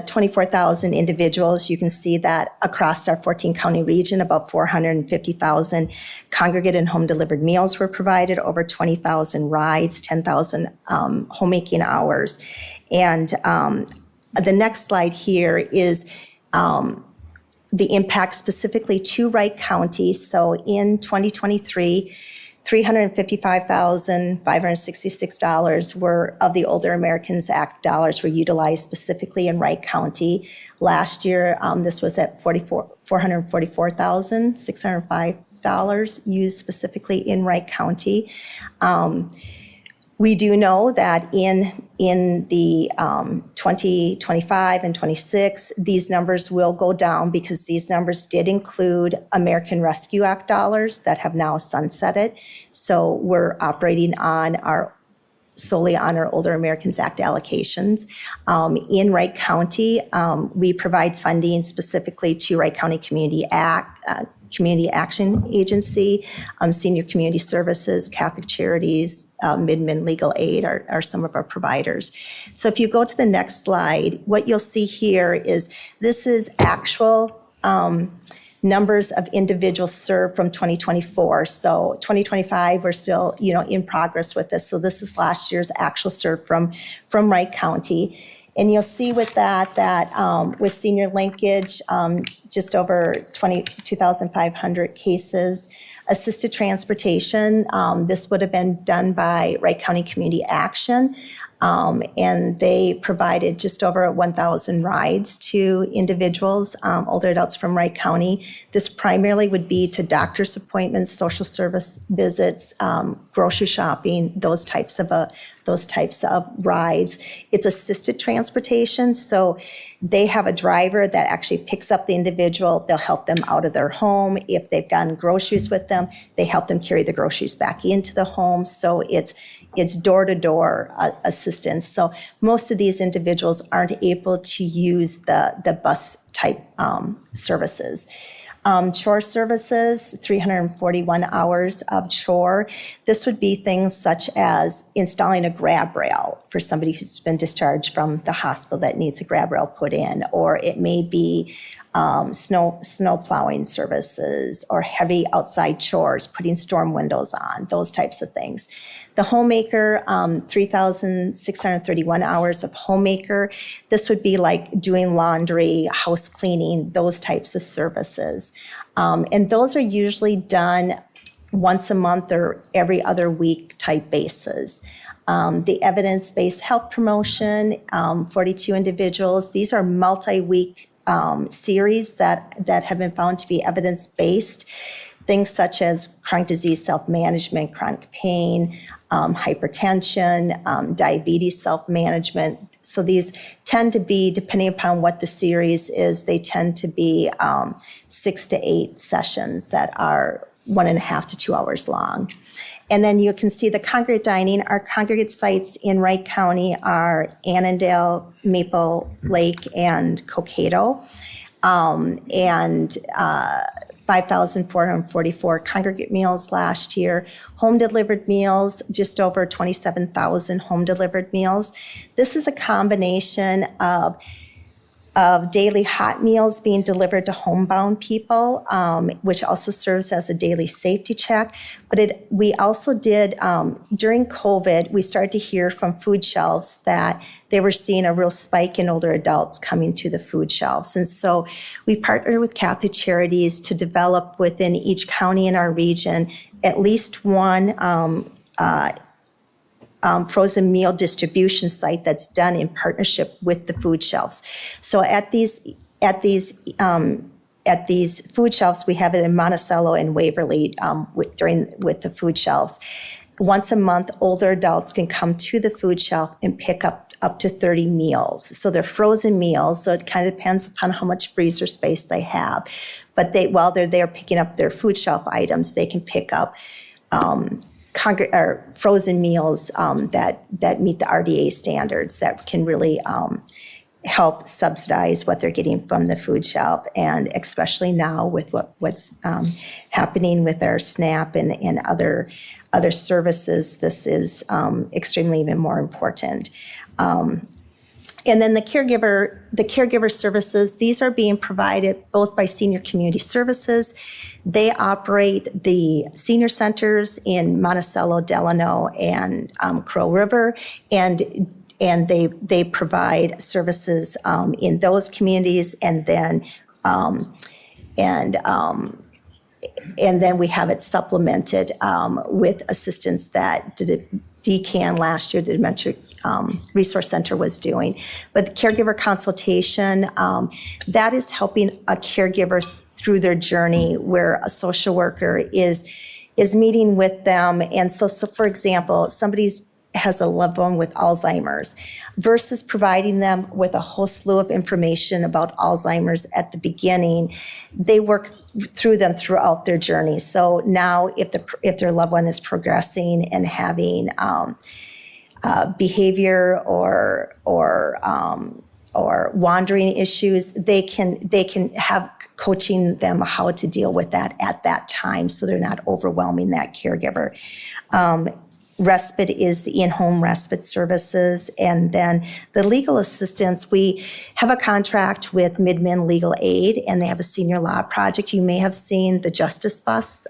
24,000 individuals, you can see that across our 14 county region, about 450,000 congregate and home delivered meals were provided, over 20,000 rides, 10,000 homemaking hours. And the next slide here is the impact specifically to Wright County. So in 2023, $355,566 were of the Older Americans Act dollars were utilized specifically in Wright County. Last year, this was at $444,605 used specifically in Wright County. We do know that in the 2025 and 26, these numbers will go down because these numbers did include American Rescue Act dollars that have now sunsetted. So we're operating solely on our Older Americans Act allocations. In Wright County, we provide funding specifically to Wright County Community Action Agency, Senior Community Services, Catholic Charities, Midman Legal Aid are some of our providers. So if you go to the next slide, what you'll see here is this is actual numbers of individuals served from 2024. So 2025, we're still in progress with this. So this is last year's actual served from Wright County. And you'll see with that with senior linkage, just over 22,500 cases. Assisted transportation, this would have been done by Wright County Community Action, and they provided just over 1,000 rides to individuals, older adults from Wright County. This primarily would be to doctor's appointments, social service visits, grocery shopping, those types of rides. It's assisted transportation, so they have a driver that actually picks up the individual. They'll help them out of their home. If they've gotten groceries with them, they help them carry the groceries back into the home. So it's door-to-door assistance. So most of these individuals aren't able to use the bus type services. Chore services, 341 hours of chore. This would be things such as installing a grab rail for somebody who's been discharged from the hospital that needs a grab rail put in, or it may be snow plowing services, or heavy outside chores, putting storm windows on, those types of things. The homemaker, 3,631 hours of homemaker. This would be like doing laundry, house cleaning, those types of services. And those are usually done once a month or every other week type basis. The evidence-based health promotion, 42 individuals. These are multi-week series that have been found to be evidence-based. Things such as chronic disease self-management, chronic pain, hypertension, diabetes self-management. So these tend to be, depending upon what the series is, they tend to be 6 to 8 sessions that are 1.5 to 2 hours long. And then you can see the congregate dining. Our congregate sites in Wright County are Annandale, Maple Lake, and Cokato. 5,444 congregate meals last year. Home delivered meals, just over 27,000 home delivered meals. This is a combination of daily hot meals being delivered to homebound people, which also serves as a daily safety check. But we also did, during COVID, we started to hear from food shelves that they were seeing a real spike in older adults coming to the food shelves. And so we partnered with Catholic Charities to develop within each county in our region at least one frozen meal distribution site that's done in partnership with the food shelves. So at these food shelves, we have it in Monticello and Waverly with the food shelves. Once a month, older adults can come to the food shelf and pick up to 30 meals. So they're frozen meals, so it kind of depends upon how much freezer space they have. But while they're there picking up their food shelf items, they can pick up frozen meals that meet the RDA standards that can really help subsidize what they're getting from the food shelf. And especially now with what's happening with our SNAP and other services, this is extremely even more important. And then the caregiver services, these are being provided both by Senior Community Services. They operate the senior centers in Monticello, Delano, and Crow River, and they provide services in those communities, and then we have it supplemented with assistance that DCAN last year, the Dementia Resource Center was doing. But the caregiver consultation, that is helping a caregiver through their journey, where a social worker is meeting with them. And so for example, somebody has a loved one with Alzheimer's, versus providing them with a whole slew of information about Alzheimer's at the beginning, they work through them throughout their journey. So now if their loved one is progressing and having behavior or wandering issues, they can have coaching them how to deal with that at that time, so they're not overwhelming that caregiver. Respite is the in-home respite services. And then the legal assistance, we have a contract with Midman Legal Aid, and they have a senior law project. You may have seen the Justice Bus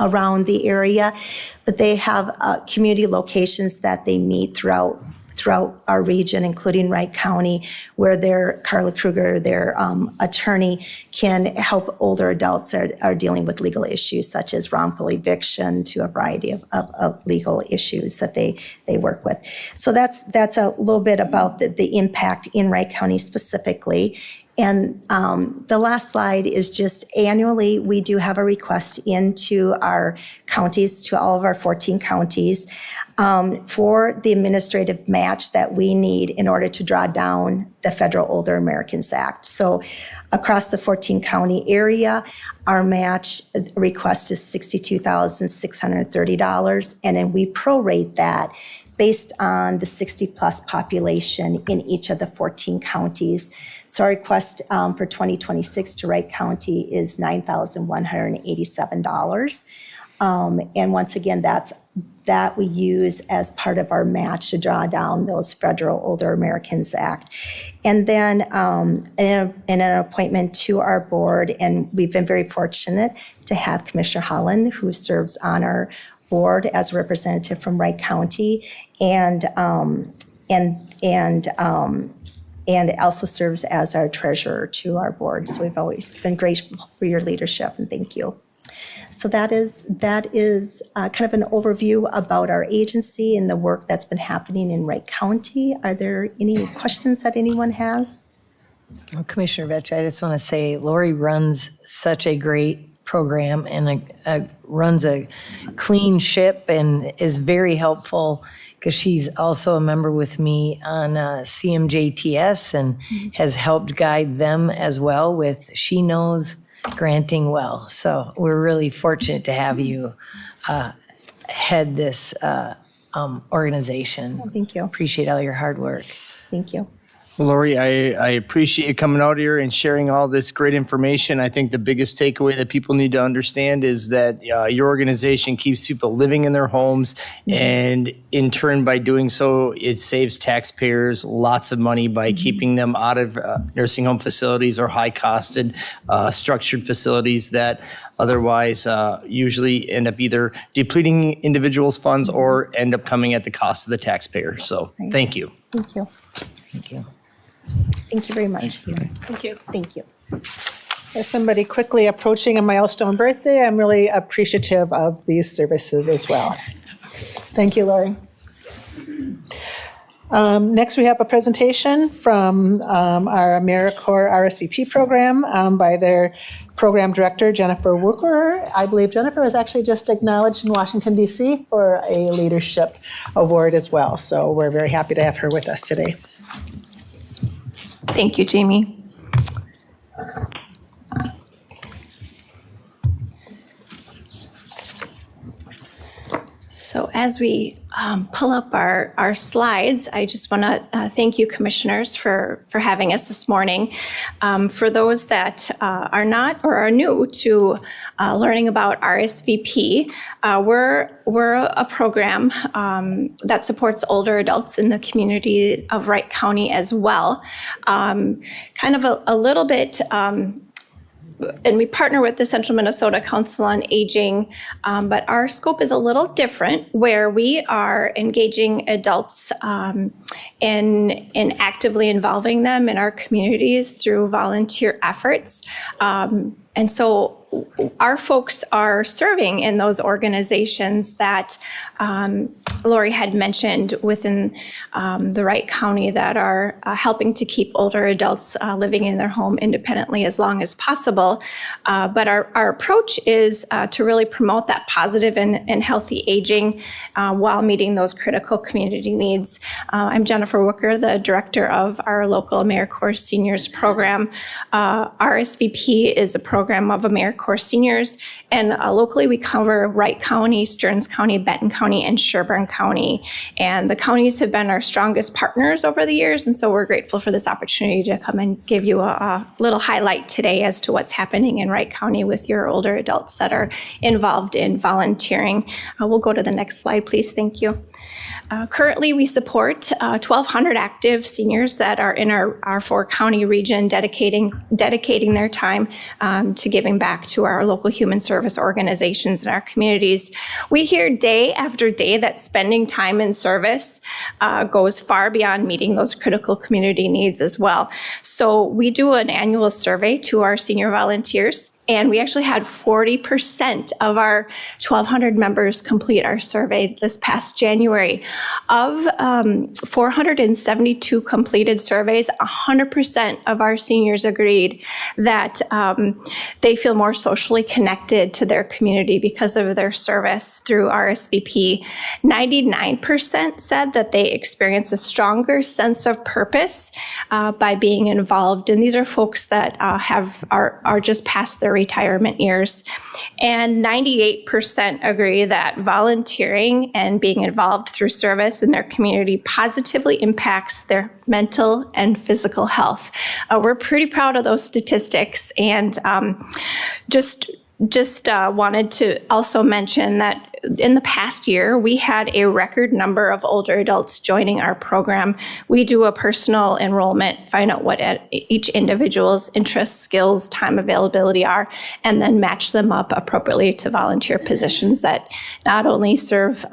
around the area, but they have community locations that they meet throughout our region, including Wright County, where Carla Kruger, their attorney, can help older adults are dealing with legal issues such as wrongful eviction, to a variety of legal issues that they work with. So that's a little bit about the impact in Wright County specifically. And the last slide is just annually, we do have a request into our counties, to all of our 14 counties, for the administrative match that we need in order to draw down the Federal Older Americans Act. So across the 14 county area, our match request is $62,630, and then we prorate that based on the 60-plus population in each of the 14 counties. So our request for 2026 to Wright County is $9,187. And once again, that we use as part of our match to draw down those federal Older Americans Act. And then an appointment to our board, and we've been very fortunate to have Commissioner Holland, who serves on our board as a representative from Wright County, and also serves as our treasurer to our board. So we've always been grateful for your leadership, and thank you. So that is kind of an overview about our agency and the work that's been happening in Wright County. Are there any questions that anyone has? Well, Commissioner Vetch, I just want to say Lori runs such a great program and runs a clean ship and is very helpful because she's also a member with me on CMJTS and has helped guide them as well with She Knows Granting Well. So we're really fortunate to have you head this organization. Thank you. Appreciate all your hard work. Thank you. Lori, I appreciate you coming out here and sharing all this great information. I think the biggest takeaway that people need to understand is that your organization keeps people living in their homes, and in turn, by doing so, it saves taxpayers lots of money by keeping them out of nursing home facilities or high-costed structured facilities that otherwise usually end up either depleting individuals' funds or end up coming at the cost of the taxpayer. So thank you. Thank you. Thank you. Thank you very much. Thank you. Thank you. As somebody quickly approaching a milestone birthday, I'm really appreciative of these services as well. Thank you, Lori. Next, we have a presentation from our AmeriCorps RSVP program by their program director, Jennifer Wucherer. I believe Jennifer was actually just acknowledged in Washington, D.C. for a leadership award as well. So we're very happy to have her with us today. Thank you, Jamie. So as we pull up our slides, I just want to thank you, commissioners, for having us this morning. For those that are not or are new to learning about RSVP, we're a program that supports older adults in the community of Wright County as well. Kind of a little bit. And we partner with the Central Minnesota Council on Aging, but our scope is a little different, where we are engaging adults and actively involving them in our communities through volunteer efforts. And so our folks are serving in those organizations that Lori had mentioned within the Wright County that are helping to keep older adults living in their home independently as long as possible. But our approach is to really promote that positive and healthy aging while meeting those critical community needs. I'm Jennifer Wucherer, the director of our local AmeriCorps Seniors program. RSVP is a program of AmeriCorps Seniors, and locally we cover Wright County, Stearns County, Benton County, and Sherburne County. And the counties have been our strongest partners over the years, and so we're grateful for this opportunity to come and give you a little highlight today as to what's happening in Wright County with your older adults that are involved in volunteering. We'll go to the next slide, please. Thank you. Currently, we support 1,200 active seniors that are in our 4-county region, dedicating their time to giving back to our local human service organizations and our communities. We hear day after day that spending time in service goes far beyond meeting those critical community needs as well. So we do an annual survey to our senior volunteers, and we actually had 40% of our 1,200 members complete our survey this past January. Of 472 completed surveys, 100% of our seniors agreed that they feel more socially connected to their community because of their service through RSVP. 99% said that they experience a stronger sense of purpose by being involved. And these are folks that are just past their retirement years. And 98% agree that volunteering and being involved through service in their community positively impacts their mental and physical health. We're pretty proud of those statistics, and just Just wanted to also mention that in the past year, we had a record number of older adults joining our program. We do a personal enrollment, find out what each individual's interests, skills, time availability are, and then match them up appropriately to volunteer positions that not only serve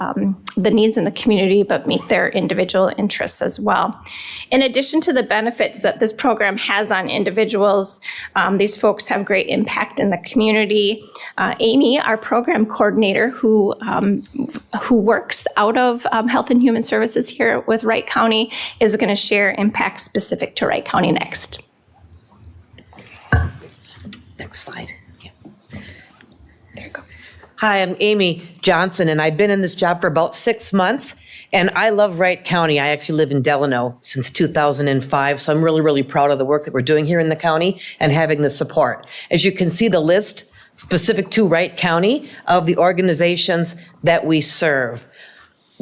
the needs in the community, but meet their individual interests as well. In addition to the benefits that this program has on individuals, these folks have great impact in the community. Amy, our program coordinator, who works out of Health and Human Services here with Wright County, is going to share impacts specific to Wright County next. Next slide. Yeah. There you go. Hi, I'm Amy Johnson, and I've been in this job for about 6 months. And I love Wright County. I actually live in Delano since 2005, so I'm really, really proud of the work that we're doing here in the county and having the support. As you can see, the list specific to Wright County of the organizations that we serve.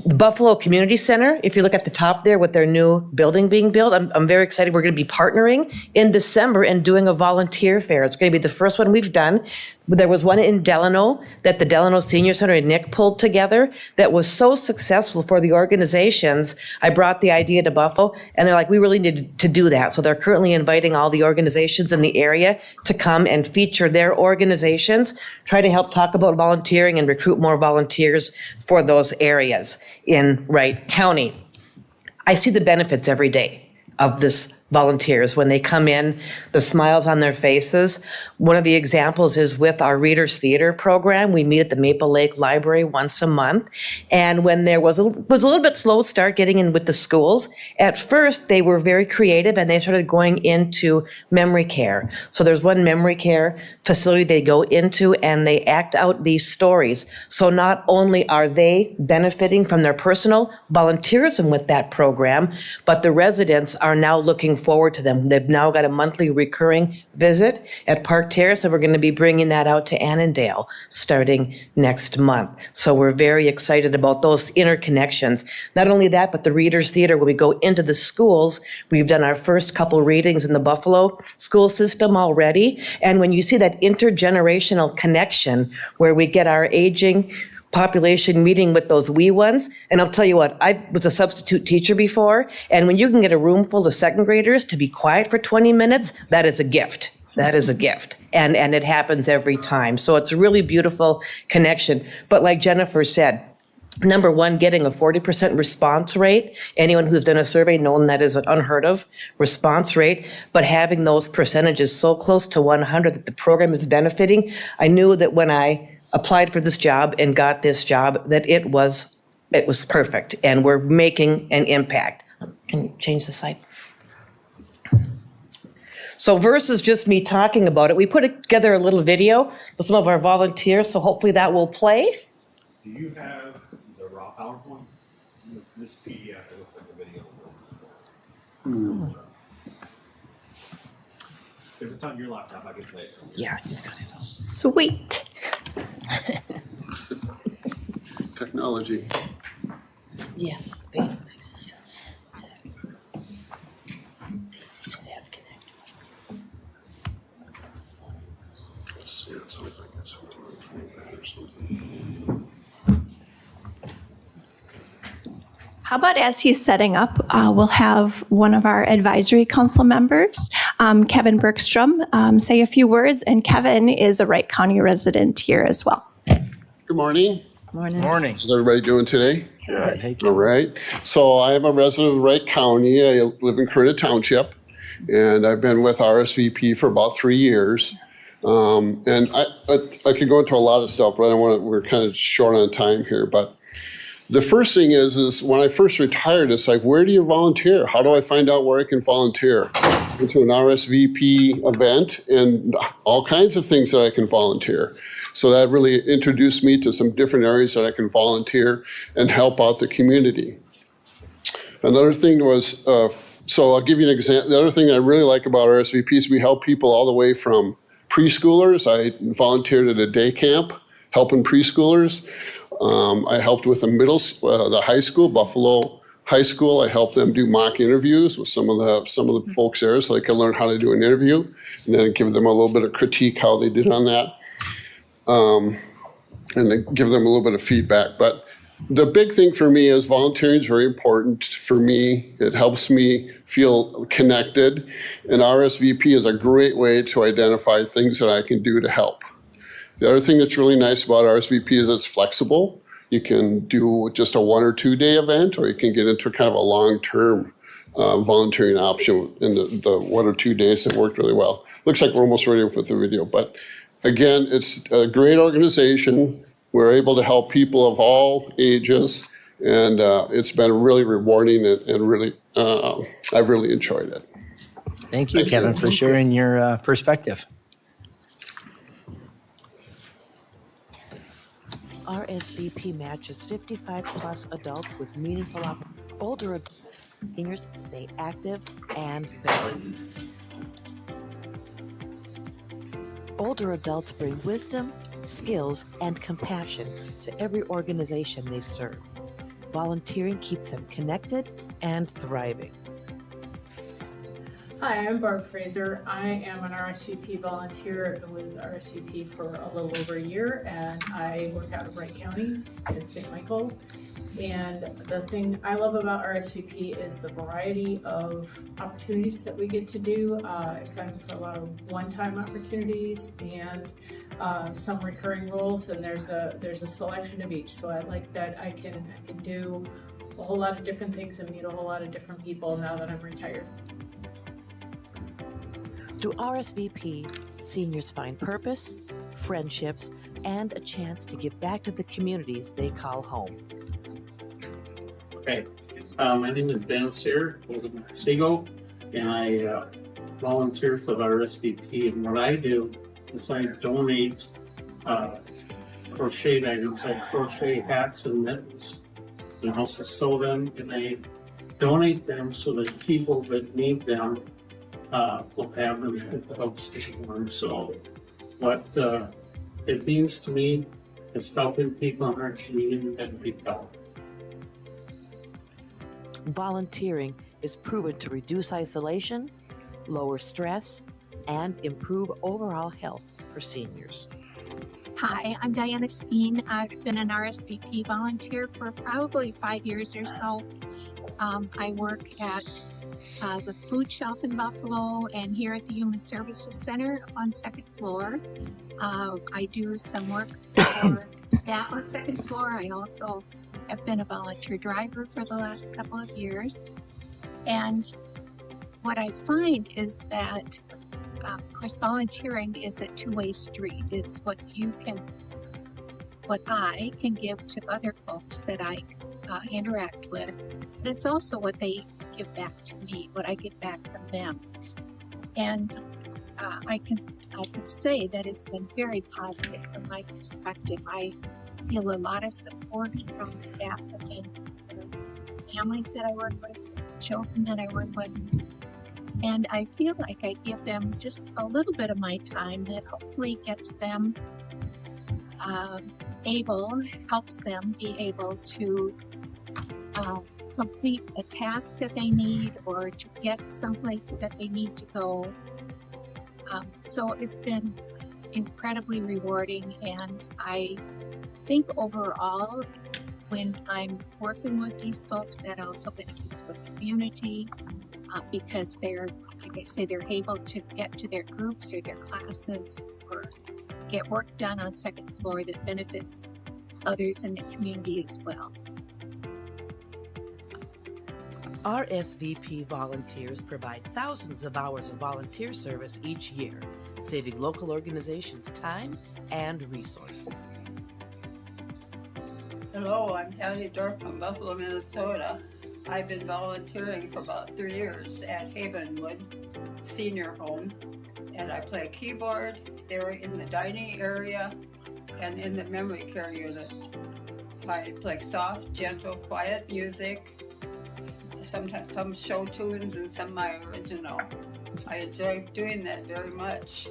The Buffalo Community Center, if you look at the top there with their new building being built, I'm very excited. We're going to be partnering in December and doing a volunteer fair. It's going to be the first one we've done. There was one in Delano that the Delano Senior Center and Nick pulled together that was so successful for the organizations. I brought the idea to Buffalo, and they're like, we really need to do that. So they're currently inviting all the organizations in the area to come and feature their organizations, try to help talk about volunteering and recruit more volunteers for those areas in Wright County. I see the benefits every day of this volunteers when they come in, the smiles on their faces. One of the examples is with our Readers Theater program. We meet at the Maple Lake Library once a month. And when there was a little bit slow start getting in with the schools, at first they were very creative and they started going into memory care. So there's one memory care facility they go into and they act out these stories. So not only are they benefiting from their personal volunteerism with that program, but the residents are now looking forward to them. They've now got a monthly recurring visit at Park Terrace, and we're going to be bringing that out to Annandale starting next month. So we're very excited about those interconnections. Not only that, but the Readers Theater, when we go into the schools, we've done our first couple readings in the Buffalo school system already. And when you see that intergenerational connection where we get our aging population meeting with those wee ones. And I'll tell you what, I was a substitute teacher before, and when you can get a room full of second graders to be quiet for 20 minutes, that is a gift. That is a gift. And it happens every time. So it's a really beautiful connection. But like Jennifer said, number one, getting a 40% response rate. Anyone who's done a survey knows that is an unheard of response rate, but having those percentages so close to 100 that the program is benefiting, I knew that when I applied for this job and got this job, that it was perfect, and we're making an impact. Can you change the slide? So versus just me talking about it, we put together a little video with some of our volunteers, so hopefully that will play. Do you have the raw PowerPoint? This PDF, it looks like a video. If it's on your laptop, I can play it from here. Yeah, you've got it. Sweet. Technology. Yes. How about as he's setting up, we'll have one of our advisory council members, Kevin Bergstrom, say a few words. And Kevin is a Wright County resident here as well. Good morning. Morning. How's everybody doing today? Good. Thank you. All right. So I am a resident of Wright County. I live in Corinna Township, and I've been with RSVP for about 3 years. And I could go into a lot of stuff, but I don't want to, we're kind of short on time here. But the first thing is when I first retired, it's like, where do you volunteer? How do I find out where I can volunteer? Into an RSVP event and all kinds of things that I can volunteer. So that really introduced me to some different areas that I can volunteer and help out the community. Another thing was, so I'll give you an example. The other thing I really like about RSVP is we help people all the way from preschoolers. I volunteered at a day camp helping preschoolers. I helped with the high school, Buffalo High School. I helped them do mock interviews with some of the folks there, so they could learn how to do an interview, and then give them a little bit of critique how they did on that. and then give them a little bit of feedback. But the big thing for me is volunteering is very important for me. It helps me feel connected, and RSVP is a great way to identify things that I can do to help. The other thing that's really nice about RSVP is it's flexible. You can do just a 1 or 2 day event, or you can get into kind of a long-term volunteering option in the 1 or 2 days that worked really well. Looks like we're almost ready with the video, but again, it's a great organization. We're able to help people of all ages, and it's been really rewarding and really, I've really enjoyed it. Thank you, Kevin, for sharing your perspective. RSVP matches 55 plus adults with meaningful older seniors stay active and better. Older adults bring wisdom, skills, and compassion to every organization they serve. Volunteering keeps them connected and thriving. Hi, I'm Barb Fraser. I am an RSVP volunteer with RSVP for a little over a year, and I work out of Wright County in St. Michael. And the thing I love about RSVP is the variety of opportunities that we get to do. I signed for a lot of one-time opportunities and some recurring roles, and there's a selection of each. So I like that I can do a whole lot of different things and meet a whole lot of different people now that I'm retired. Through RSVP, seniors find purpose, friendships, and a chance to give back to the communities they call home. Okay, my name is Ben Sear, I live in Otsego, and I volunteer for the RSVP. And what I do is I donate crocheted items. I crochet hats and mittens, and I also sew them, and I donate them so that people that need them will have them at the help station. So what it means to me is helping people in our community that need help. Volunteering is proven to reduce isolation, lower stress, and improve overall health for seniors. Hi, I'm Diana Skeen. I've been an RSVP volunteer for probably 5 years or so. I work at the food shelf in Buffalo and here at the Human Services Center on second floor. I do some work for staff on second floor. I also have been a volunteer driver for the last couple of years. And what I find is that, of course, volunteering is a two-way street. It's what I can give to other folks that I interact with. But it's also what they give back to me, what I get back from them. And I can say that it's been very positive from my perspective. I feel a lot of support from staff and families that I work with, children that I work with. And I feel like I give them just a little bit of my time that hopefully gets them helps them be able to complete a task that they need or to get someplace that they need to go. So it's been incredibly rewarding, and I think overall, when I'm working with these folks, that also benefits the community because they're, like I say, they're able to get to their groups or their classes or get work done on second floor that benefits others in the community as well. RSVP volunteers provide thousands of hours of volunteer service each year, saving local organizations time and resources. Hello, I'm Patty Dorf from Buffalo, Minnesota. I've been volunteering for about 3 years at Havenwood Senior Home, and I play keyboard there in the dining area and in the memory care unit. I play soft, gentle, quiet music, sometimes some show tunes and some my original. I enjoy doing that very much.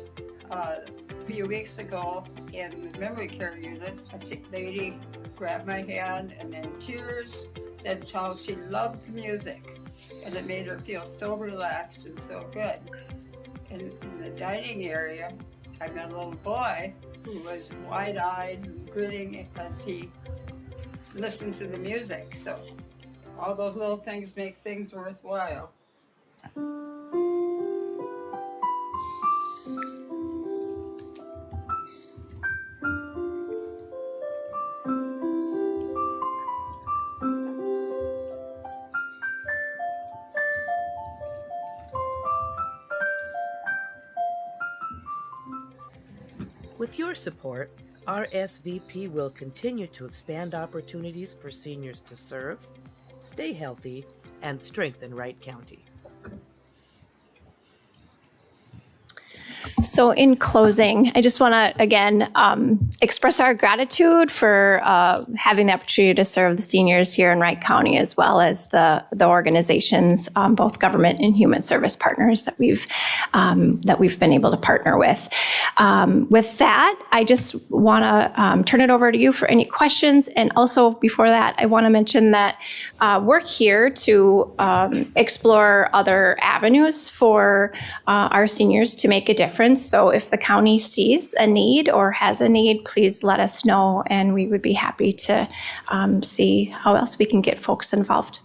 A few weeks ago in the memory care unit, a lady grabbed my hand and in tears said how she loved the music and it made her feel so relaxed and so good. In the dining area, I met a little boy who was wide-eyed and grinning as he listened to the music. So all those little things make things worthwhile. With your support, RSVP will continue to expand opportunities for seniors to serve, stay healthy, and strengthen Wright County. So in closing, I just want to, again, express our gratitude for having the opportunity to serve the seniors here in Wright County, as well as the organizations, both government and human service partners that we've been able to partner with. With that, I just want to turn it over to you for any questions. And also before that, I want to mention that we're here to explore other avenues for our seniors to make a difference. So if the county sees a need or has a need, please let us know, and we would be happy to see how else we can get folks involved.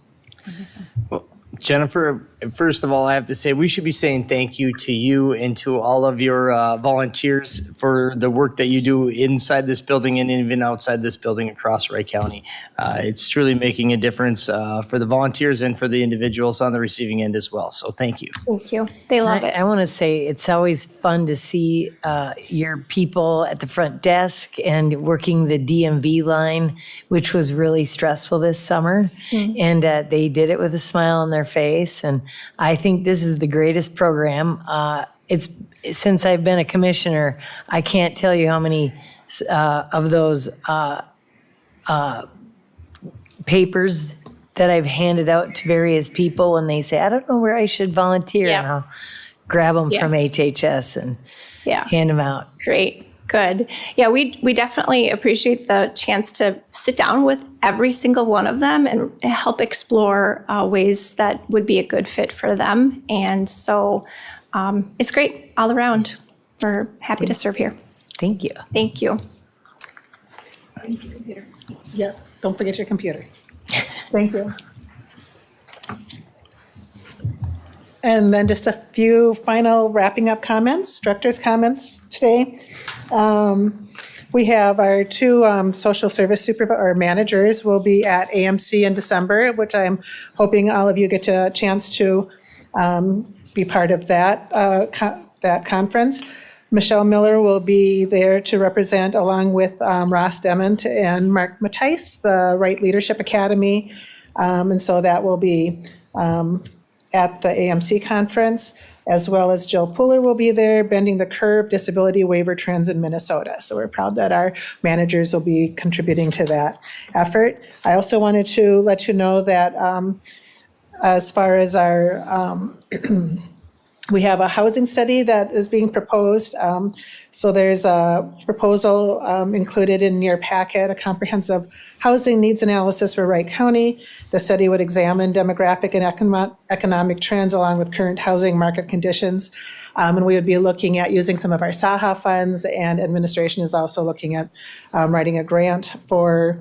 Jennifer, first of all, I have to say we should be saying thank you to you and to all of your volunteers for the work that you do inside this building and even outside this building across Wright County. It's truly making a difference for the volunteers and for the individuals on the receiving end as well. So thank you. Thank you. They love it. I want to say it's always fun to see your people at the front desk and working the DMV line, which was really stressful this summer. And they did it with a smile on their face. And I think this is the greatest program. It's since I've been a commissioner, I can't tell you how many of those papers that I've handed out to various people, and they say, I don't know where I should volunteer. And I'll grab them from HHS and hand them out. Great. Good. Yeah, we definitely appreciate the chance to sit down with every single one of them and help explore ways that would be a good fit for them. And so it's great all around. We're happy to serve here. Thank you. Thank you. Yeah, don't forget your computer. Thank you. And then just a few final wrapping up comments, director's comments today. We have our two social service or managers will be at AMC in December, which I'm hoping all of you get a chance to be part of that, that conference. Michelle Miller will be there to represent, along with Ross Dement and Mark Mattice, the Wright Leadership Academy. And so that will be at the AMC conference, as well as Jill Pooler will be there, Bending the Curve Disability Waiver Trends in Minnesota. So we're proud that our managers will be contributing to that effort. I also wanted to let you know that as far as our we have a housing study that is being proposed. So there's a proposal included in your packet, a comprehensive housing needs analysis for Wright County. The study would examine demographic and economic trends along with current housing market conditions. And we would be looking at using some of our SAHA funds, and administration is also looking at writing a grant for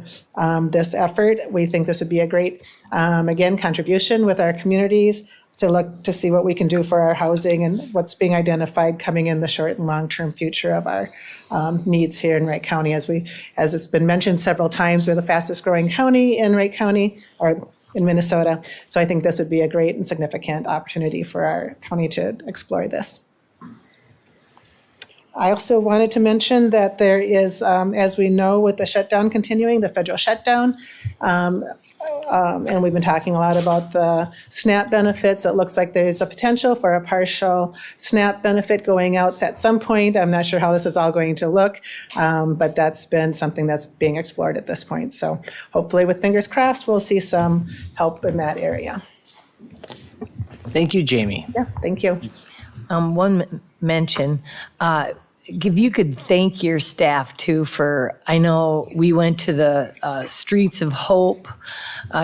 this effort. We think this would be a great, again, contribution with our communities to look to see what we can do for our housing and what's being identified coming in the short and long-term future of our needs here in Wright County. As it's been mentioned several times, we're the fastest growing county in Wright County, or in Minnesota. So I think this would be a great and significant opportunity for our county to explore this. I also wanted to mention that there is, as we know, with the shutdown continuing, the federal shutdown, and we've been talking a lot about the SNAP benefits. It looks like there's a potential for a partial SNAP benefit going out at some point. I'm not sure how this is all going to look, but that's been something that's being explored at this point. So hopefully, with fingers crossed, we'll see some help in that area. Thank you, Jamie. Yeah, thank you. One mention, if you could thank your staff too for, I know we went to the Streets of Hope,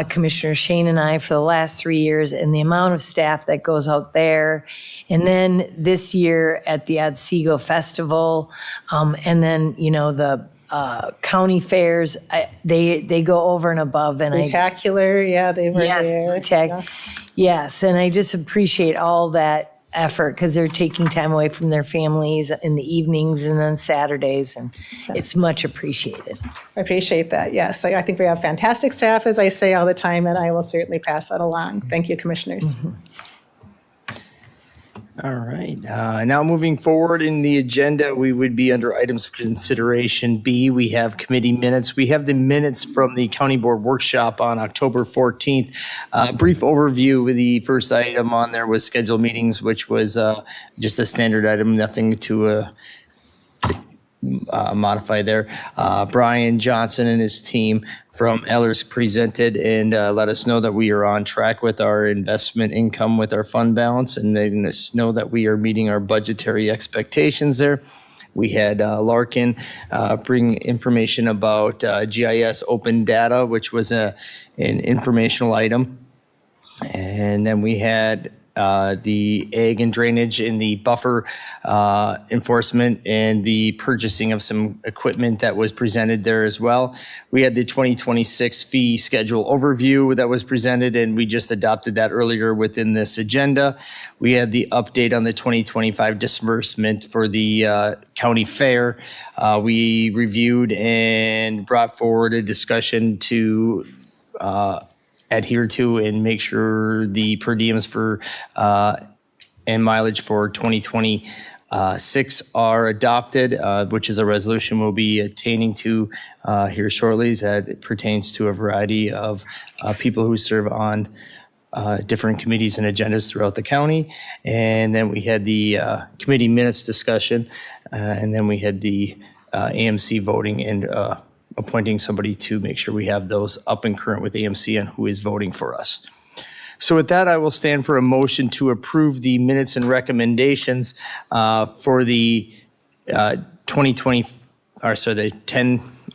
Commissioner Shane and I, for the last 3 years, and the amount of staff that goes out there. And then this year at the Otsego Festival, and then, the county fairs, they go over and above. And Spectacular, yeah, they were there. Yes, and I just appreciate all that effort because they're taking time away from their families in the evenings and then Saturdays, and it's much appreciated. I appreciate that, yes. I think we have fantastic staff, as I say all the time, and I will certainly pass that along. Thank you, commissioners. All right. Now moving forward in the agenda, we would be under items for consideration B. We have committee minutes. We have the minutes from the county board workshop on October 14th. Brief overview. The first item on there was scheduled meetings, which was just a standard item, nothing to modify there. Brian Johnson and his team from Ellers presented and let us know that we are on track with our investment income with our fund balance, and letting us know that we are meeting our budgetary expectations there. We had Larkin bring information about GIS open data, which was an informational item. And then we had the ag and drainage in the buffer enforcement and the purchasing of some equipment that was presented there as well. We had the 2026 fee schedule overview that was presented, and we just adopted that earlier within this agenda. We had the update on the 2025 disbursement for the county fair. We reviewed and brought forward a discussion to adhere to and make sure the per diems for and mileage for 2026 are adopted, which is a resolution we'll be attaining to here shortly that pertains to a variety of people who serve on different committees and agendas throughout the county. And then we had the committee minutes discussion, and then we had the AMC voting and appointing somebody to make sure we have those up and current with AMC and who is voting for us. So with that, I will stand for a motion to approve the minutes and recommendations for the 2020, or so the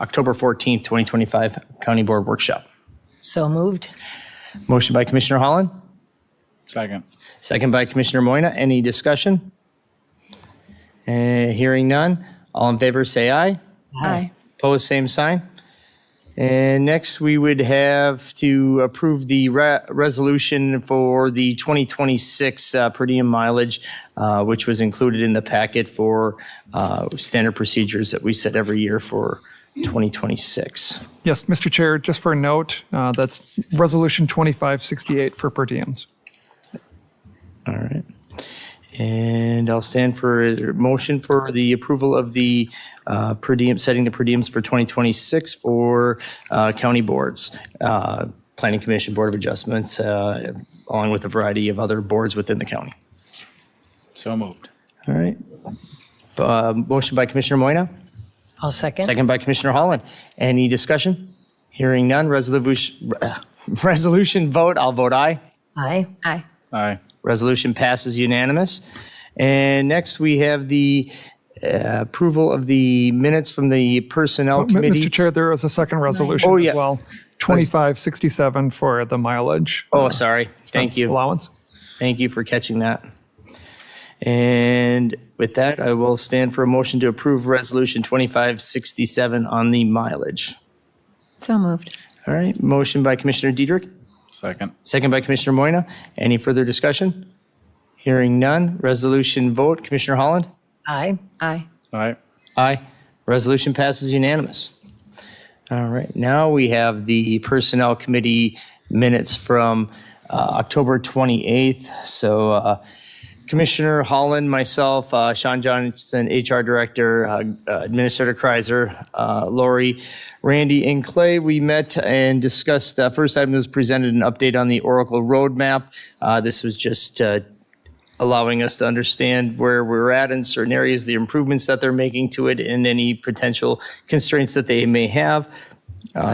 October 14th, 2025 County Board Workshop. So moved. Motion by Commissioner Holland. Second. Second by Commissioner Moyna. Any discussion? Hearing none. All in favor, say aye. Aye. Opposed, same sign. And next, we would have to approve the resolution for the 2026 per diem mileage, which was included in the packet for standard procedures that we set every year for 2026. Yes, Mr. Chair, just for a note, that's Resolution 2568 for per diems. All right. And I'll stand for a motion for the approval of the per diem, setting the per diems for 2026 for county boards, Planning Commission, Board of Adjustments, along with a variety of other boards within the county. So moved. All right. Motion by Commissioner Moyna. I'll second. Second by Commissioner Holland. Any discussion? Hearing none. Resolution vote. I'll vote aye. Aye. Aye. Aye. Resolution passes unanimous. And next, we have the approval of the minutes from the Personnel Committee. Mr. Chair, there is a second resolution as well. 2567 for the mileage. Oh, sorry. Thank you. Allowance. Thank you for catching that. And with that, I will stand for a motion to approve Resolution 2567 on the mileage. So moved. All right. Motion by Commissioner Diedrich. Second. Second by Commissioner Moyna. Any further discussion? Hearing none. Resolution vote. Commissioner Holland? Aye. Aye. Aye. Aye. Resolution passes unanimous. All right. Now we have the Personnel Committee minutes from October 28th. So Commissioner Holland, myself, Sean Johnson, HR Director, Administrator Kreiser, Lori, Randy, and Clay, we met and discussed, first item was presented an update on the Oracle roadmap. This was just allowing us to understand where we're at in certain areas, the improvements that they're making to it, and any potential constraints that they may have.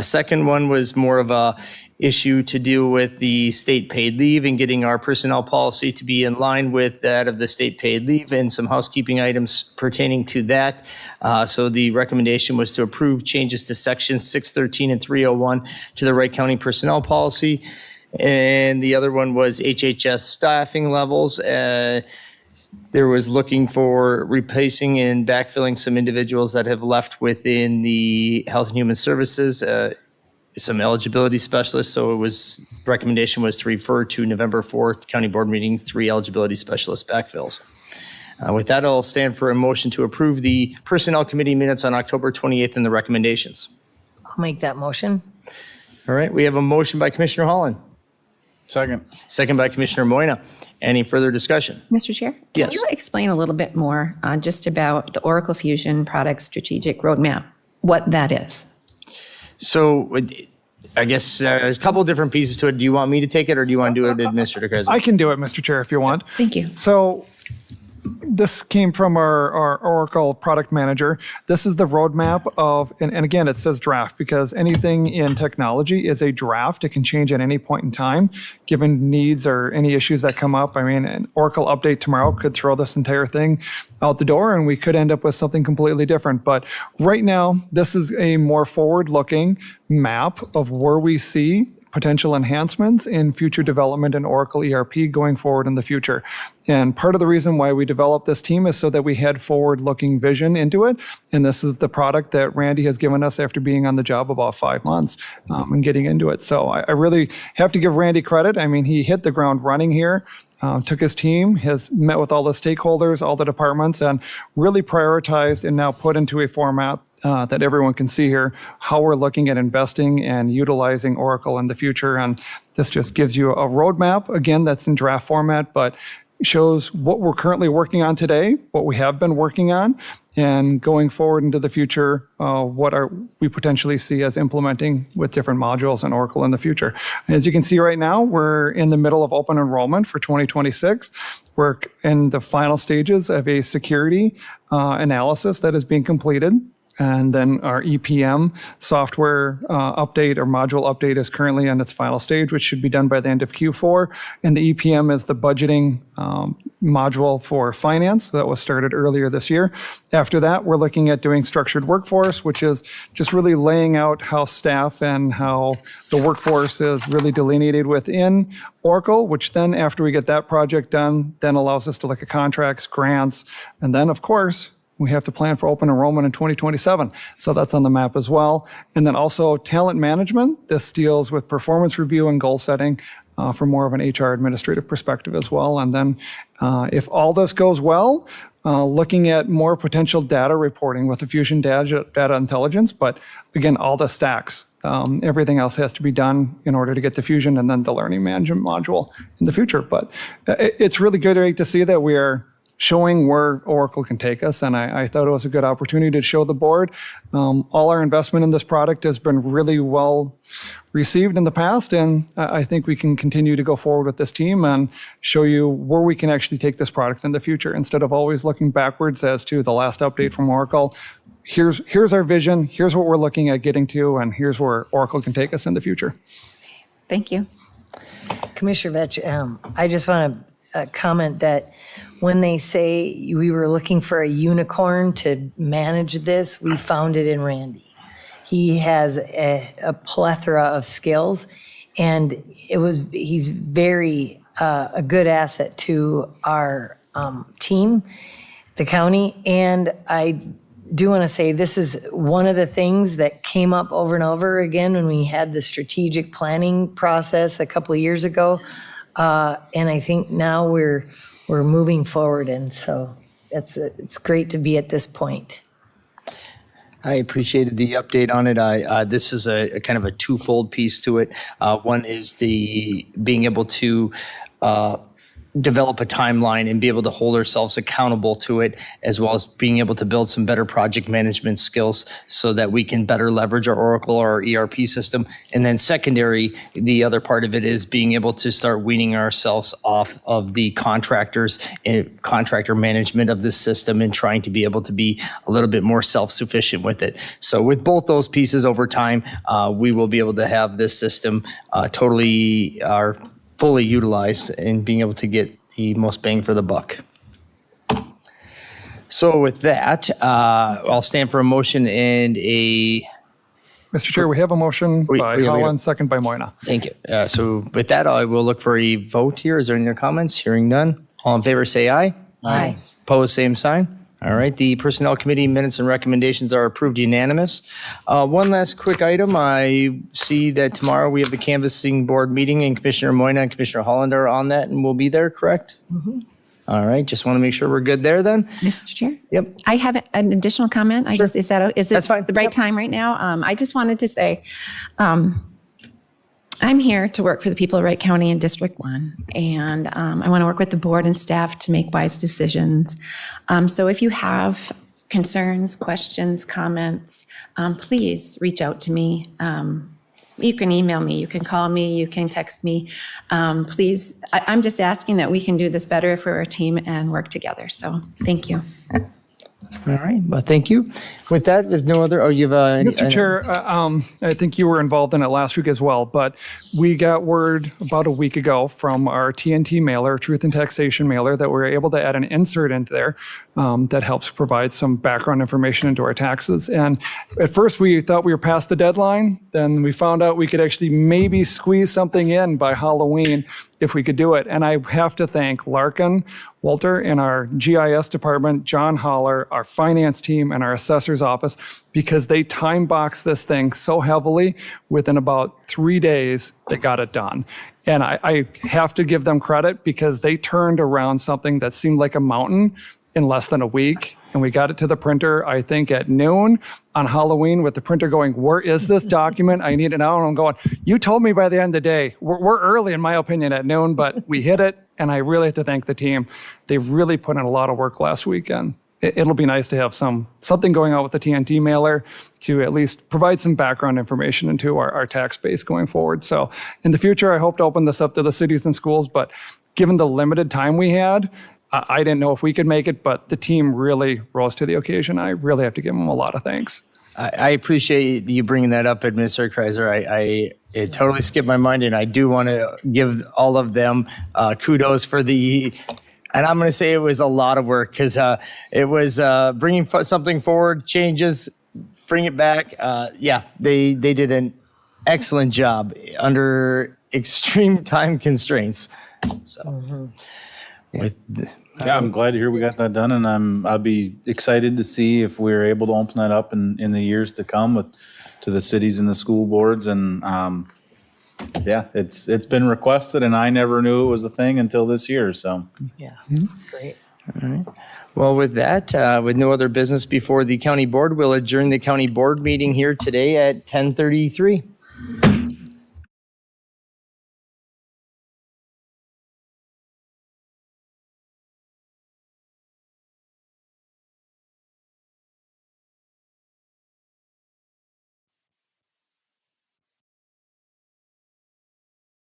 Second one was more of a issue to deal with the state paid leave and getting our personnel policy to be in line with that of the state paid leave and some housekeeping items pertaining to that. So the recommendation was to approve changes to sections 613 and 301 to the Wright County personnel policy. And the other one was HHS staffing levels. There was looking for replacing and backfilling some individuals that have left within the Health and Human Services, some eligibility specialists. So recommendation was to refer to November 4th County Board meeting 3 eligibility specialist backfills. With that, I'll stand for a motion to approve the Personnel Committee minutes on October 28th and the recommendations. I'll make that motion. All right, we have a motion by Commissioner Holland. Second. Second by Commissioner Moyna. Any further discussion? Mr. Chair? Yes. Can you explain a little bit more just about the Oracle Fusion Product Strategic Roadmap, what that is? So I guess there's a couple of different pieces to it. Do you want me to take it or do you want to do it, Administrator Kreisler? I can do it, Mr. Chair, if you want. Thank you. So this came from our Oracle product manager. This is the roadmap of, and again, it says draft because anything in technology is a draft. It can change at any point in time, given needs or any issues that come up. I mean, an Oracle update tomorrow could throw this entire thing out the door and we could end up with something completely different. But right now, this is a more forward-looking map of where we see potential enhancements in future development in Oracle ERP going forward in the future. And part of the reason why we developed this team is so that we had forward-looking vision into it. And this is the product that Randy has given us after being on the job about 5 months and getting into it. So I really have to give Randy credit. I mean, he hit the ground running here. Took his team, has met with all the stakeholders, all the departments, and really prioritized and now put into a format that everyone can see here how we're looking at investing and utilizing Oracle in the future. And this just gives you a roadmap, again, that's in draft format, but shows what we're currently working on today, what we have been working on, and going forward into the future, what we potentially see as implementing with different modules in Oracle in the future. As you can see right now, we're in the middle of open enrollment for 2026. We're in the final stages of a security analysis that is being completed. And then our EPM software update or module update is currently in its final stage, which should be done by the end of Q4. And the EPM is the budgeting module for finance that was started earlier this year. After that, we're looking at doing structured workforce, which is just really laying out how staff and how the workforce is really delineated within Oracle, which then after we get that project done, then allows us to look at contracts, grants, and then of course, we have to plan for open enrollment in 2027. So that's on the map as well. And then also talent management. This deals with performance review and goal setting from more of an HR administrative perspective as well. And then if all this goes well, looking at more potential data reporting with the Fusion data intelligence. But again, all the stacks. Everything else has to be done in order to get the Fusion and then the learning management module in the future. But it's really good to see that we are showing where Oracle can take us. And I thought it was a good opportunity to show the board. All our investment in this product has been really well received in the past. And I think we can continue to go forward with this team and show you where we can actually take this product in the future instead of always looking backwards as to the last update from Oracle. Here's our vision. Here's what we're looking at getting to. And here's where Oracle can take us in the future. Thank you. Commissioner Vetch, I just want to comment that when they say we were looking for a unicorn to manage this, we found it in Randy. He has a plethora of skills, and he's very a good asset to our team, the county. And I do want to say this is one of the things that came up over and over again when we had the strategic planning process a couple of years ago. And I think now we're moving forward, and so it's great to be at this point. I appreciated the update on it. This is a kind of a twofold piece to it. One is the being able to develop a timeline and be able to hold ourselves accountable to it, as well as being able to build some better project management skills so that we can better leverage our Oracle or our ERP system. And then secondary, the other part of it is being able to start weaning ourselves off of the contractors and contractor management of this system and trying to be able to be a little bit more self-sufficient with it. So with both those pieces over time, we will be able to have this system totally fully utilized and being able to get the most bang for the buck. So with that, I'll stand for a motion and a... Mr. Chair, we have a motion by we Holland, second by Moyna. Thank you. So with that, I will look for a vote here. Is there any other comments? Hearing none. All in favor, say aye. Aye. Opposed, same sign. All right, the Personnel Committee minutes and recommendations are approved unanimous. One last quick item. I see that tomorrow we have the Canvassing Board meeting, and Commissioner Moyna and Commissioner Holland are on that and will be there, correct? Mm-hmm. All right, just want to make sure we're good there then. Mr. Chair? Yep. I have an additional comment. Is it That's fine. the right time right now? I just wanted to say, I'm here to work for the people of Wright County in District 1, and I want to work with the board and staff to make wise decisions. So if you have concerns, questions, comments, please reach out to me. You can email me, you can call me, you can text me. Please, I'm just asking that we can do this better for our team and work together. So thank you. All right, well, thank you. With that, there's no other, you have Mr. Chair, I think you were involved in it last week as well, but we got word about a week ago from our TNT mailer, Truth and Taxation mailer, that we're able to add an insert into there that helps provide some background information into our taxes. And at first we thought we were past the deadline. Then we found out we could actually maybe squeeze something in by Halloween if we could do it. And I have to thank Larkin, Walter, in our GIS department, John Holler, our finance team, and our assessor's office, because they time boxed this thing so heavily. Within about 3 days, they got it done. And I have to give them credit because they turned around something that seemed like a mountain in less than a week. And we got it to the printer, I think, at noon on Halloween, with the printer going, where is this document? I need it now. And I'm going, you told me by the end of the day. We're early, in my opinion, at noon, but we hit it. And I really have to thank the team. They really put in a lot of work last weekend. It'll be nice to have something going on with the TNT mailer to at least provide some background information into our tax base going forward. So in the future, I hope to open this up to the cities and schools, but given the limited time we had, I didn't know if we could make it, but the team really rose to the occasion. I really have to give them a lot of thanks. I appreciate you bringing that up, Administrator Kreiser. It totally skipped my mind, and I do want to give all of them kudos for and I'm going to say it was a lot of work, because it was bringing something forward, changes, bring it back. Yeah, they did an excellent job under extreme time constraints. So, Yeah, I'm glad to hear we got that done, and I'll be excited to see if we're able to open that up in the years to come to the cities and the school boards. And yeah, it's been requested, and I never knew it was a thing until this year. So Yeah, that's great. all right. Well, with that, with no other business before the county board, we'll adjourn the county board meeting here today at 10:33.